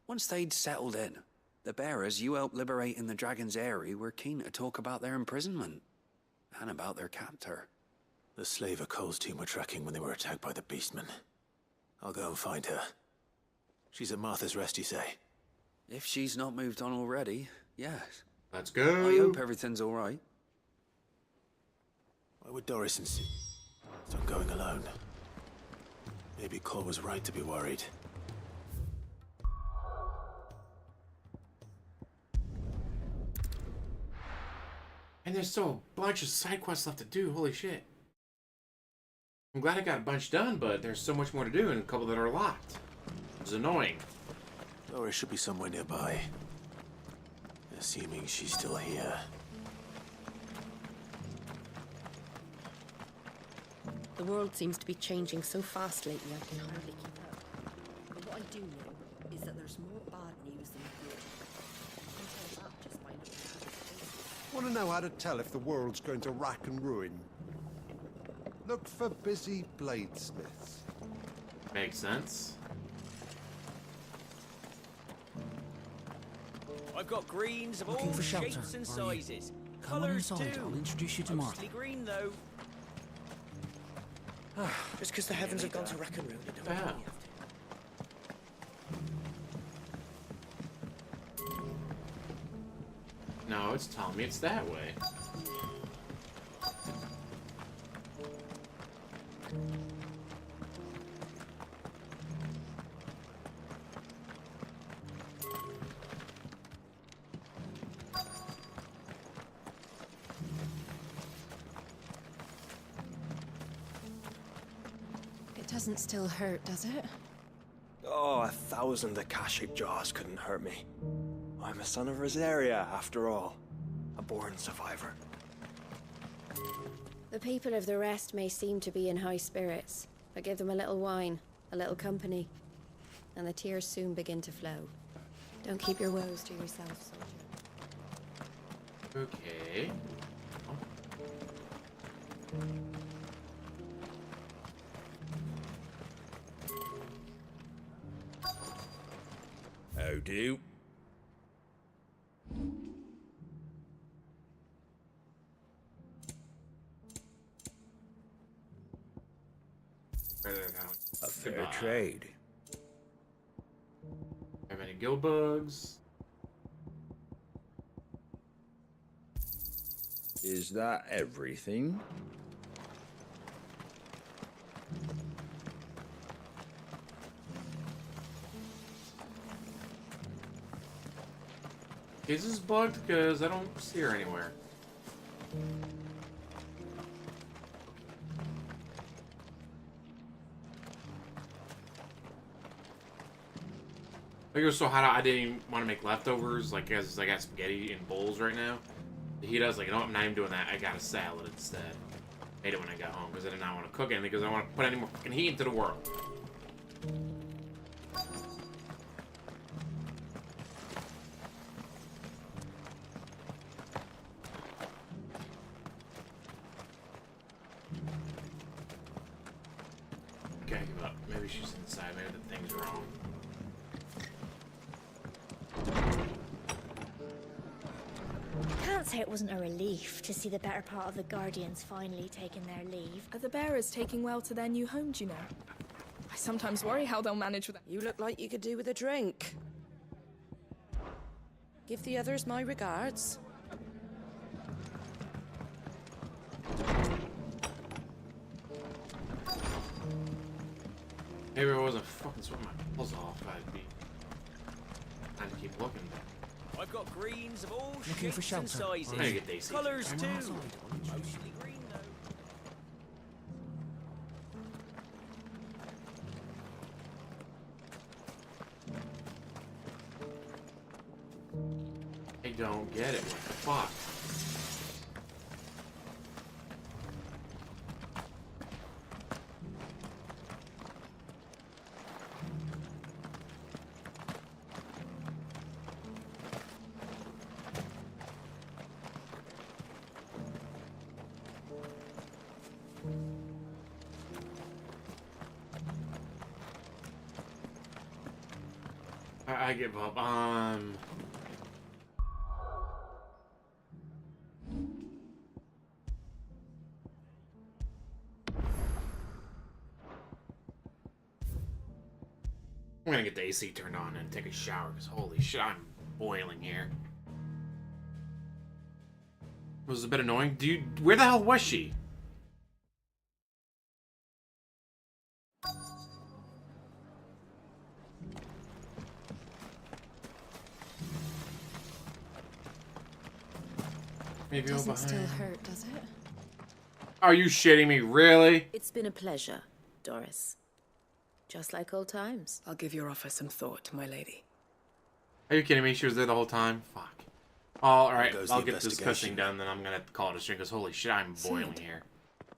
Once they'd settled in, the bearers you helped liberate in the Dragon's Eyrie were keen to talk about their imprisonment. And about their captor.
The slaver Cole's team were tracking when they were attacked by the Beastmen. I'll go and find her. She's at Martha's Rest, you say?
If she's not moved on already, yes.
Let's go.
I hope everything's all right.
Why would Doris insist on going alone? Maybe Cole was right to be worried.
And there's still a bunch of side quests left to do. Holy shit. I'm glad I got a bunch done, but there's so much more to do and a couple that are locked. It's annoying.
Doris should be somewhere nearby. Assuming she's still here.
The world seems to be changing so fast lately, I can hardly keep up. But what I do know is that there's more bad news than good. I can tell that just by looking at people's faces.
Want to know how to tell if the world's going to rack and ruin? Look for busy bladesmiths.
Makes sense.
I've got greens of
Looking
all
for shelter,
shapes and
are you?
sizes.
Come on
Colours
inside,
too.
I'll introduce you to Martha.
Mostly green though.
Just because the heavens have gone to rack and ruin, it don't mean you have to.
No, it's telling me it's that way.
Doesn't still hurt, does it?
Oh, 1,000 Akashic jaws couldn't hurt me. I'm a son of Rosaria, after all. A born survivor.
The people of the rest may seem to be in high spirits, but give them a little wine, a little company, and the tears soon begin to flow. Don't keep your woes to yourself, soldier.
Okay.
How do?
A
fair trade.
Have any gill bugs?
Is that everything?
Is this bugged? Because I don't see her anywhere. Like it was so hot out, I didn't even want to make leftovers. Like as I got spaghetti in bowls right now. He does like, you know what, I'm not even doing that. I got a salad instead. Made it when I got home because I did not want to cook anything because I want to put any more fucking heat into the world. Okay, I give up. Maybe she's inside. Maybe the thing's wrong.
Can't say it wasn't a relief to see the better part of the Guardians finally taking their leave.
Are the bearers taking well to their new home, do you know? I sometimes worry how they'll manage with that.
You look like you could do with a drink. Give the others my regards.
Maybe I wasn't fucking sweating my balls off. I'd be trying to keep looking.
I've got greens of all
Looking for
shapes and
shelter,
sizes.
are you? I get Daisy.
Colours
I'm
too.
outside.
Mostly green though.
I don't get it. What the fuck? I give up. I'm gonna get the AC turned on and take a shower, because holy shit, I'm boiling here. Was it a bit annoying? Where the hell was she? Maybe
doesn't still hurt, does it?
Are you shitting me? Really?
It's been a pleasure, Doris. Just like old times.
I'll give your offer some thought, my lady.
Are you kidding me? She was there the whole time? Fuck. Alright,
Goes
I'll
the
get this cussing done, then I'm gonna call it a string, because holy shit, I'm boiling here.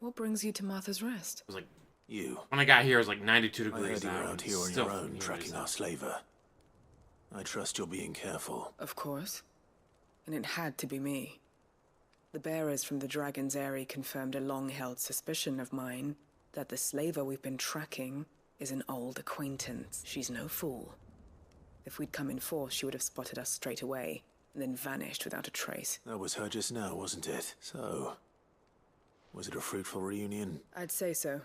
What brings you to Martha's Rest?
It was like...
You.
When I got here, it was like 92
I
degrees
heard you
out.
were out here on your own, tracking our slaver. I trust you're being careful.
Of course. And it had to be me. The bearers from the Dragon's Eyrie confirmed a long-held suspicion of mine that the slaver we've been tracking is an old acquaintance. She's no fool. If we'd come in force, she would have spotted us straight away, and then vanished without a trace.
That was her just now, wasn't it? So, was it a fruitful reunion?
I'd say so.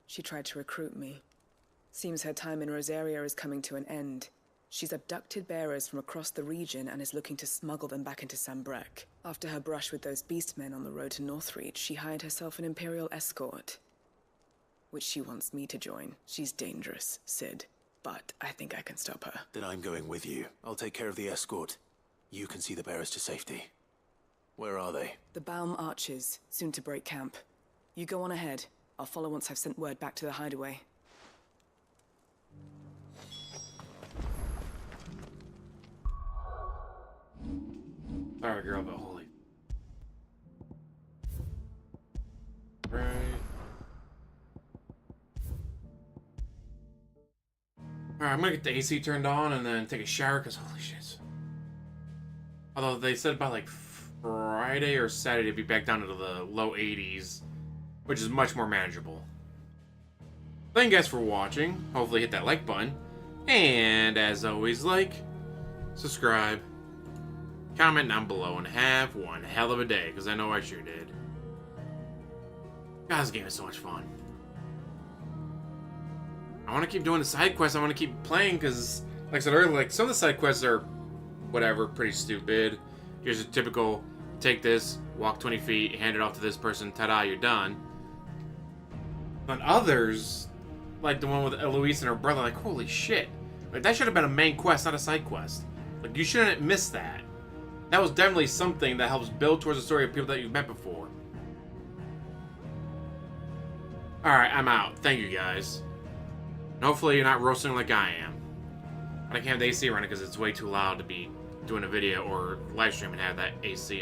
She tried to recruit me. Seems her time in Rosaria is coming to an end. She's abducted bearers from across the region and is looking to smuggle them back into Sambrec. After her brush with those beastmen on the road to Northreach, she hired herself an Imperial escort, which she wants me to join. She's dangerous, Sid, but I think I can stop her.
Then I'm going with you. I'll take care of the escort. You can see the bearers to safety. Where are they?
The Baum Archers, soon to break camp. You go on ahead. I'll follow once I've sent word back to the hideaway.
Sorry, girl, but holy. Right. Alright, I'm gonna get the AC turned on and then take a shower, because holy shit. Although they said by like Friday or Saturday to be back down into the low 80s, which is much more manageable. Thank you guys for watching. Hopefully hit that like button. And as always, like, subscribe, comment down below, and have one hell of a day, because I know I sure did. God, this game is so much fun. I want to keep doing the side quests. I want to keep playing, because, like I said earlier, like, some of the side quests are, whatever, pretty stupid. Here's a typical, take this, walk 20 feet, hand it off to this person, ta-da, you're done. But others, like the one with Eloise and her brother, like, holy shit. Like, that should have been a main quest, not a side quest. Like, you shouldn't miss that. That was definitely something that helps build towards the story of people that you've met before. Alright, I'm out. Thank you, guys. And hopefully you're not roasting like I am. But I can't have the AC running because it's way too loud to be doing a video or live stream and have that AC on.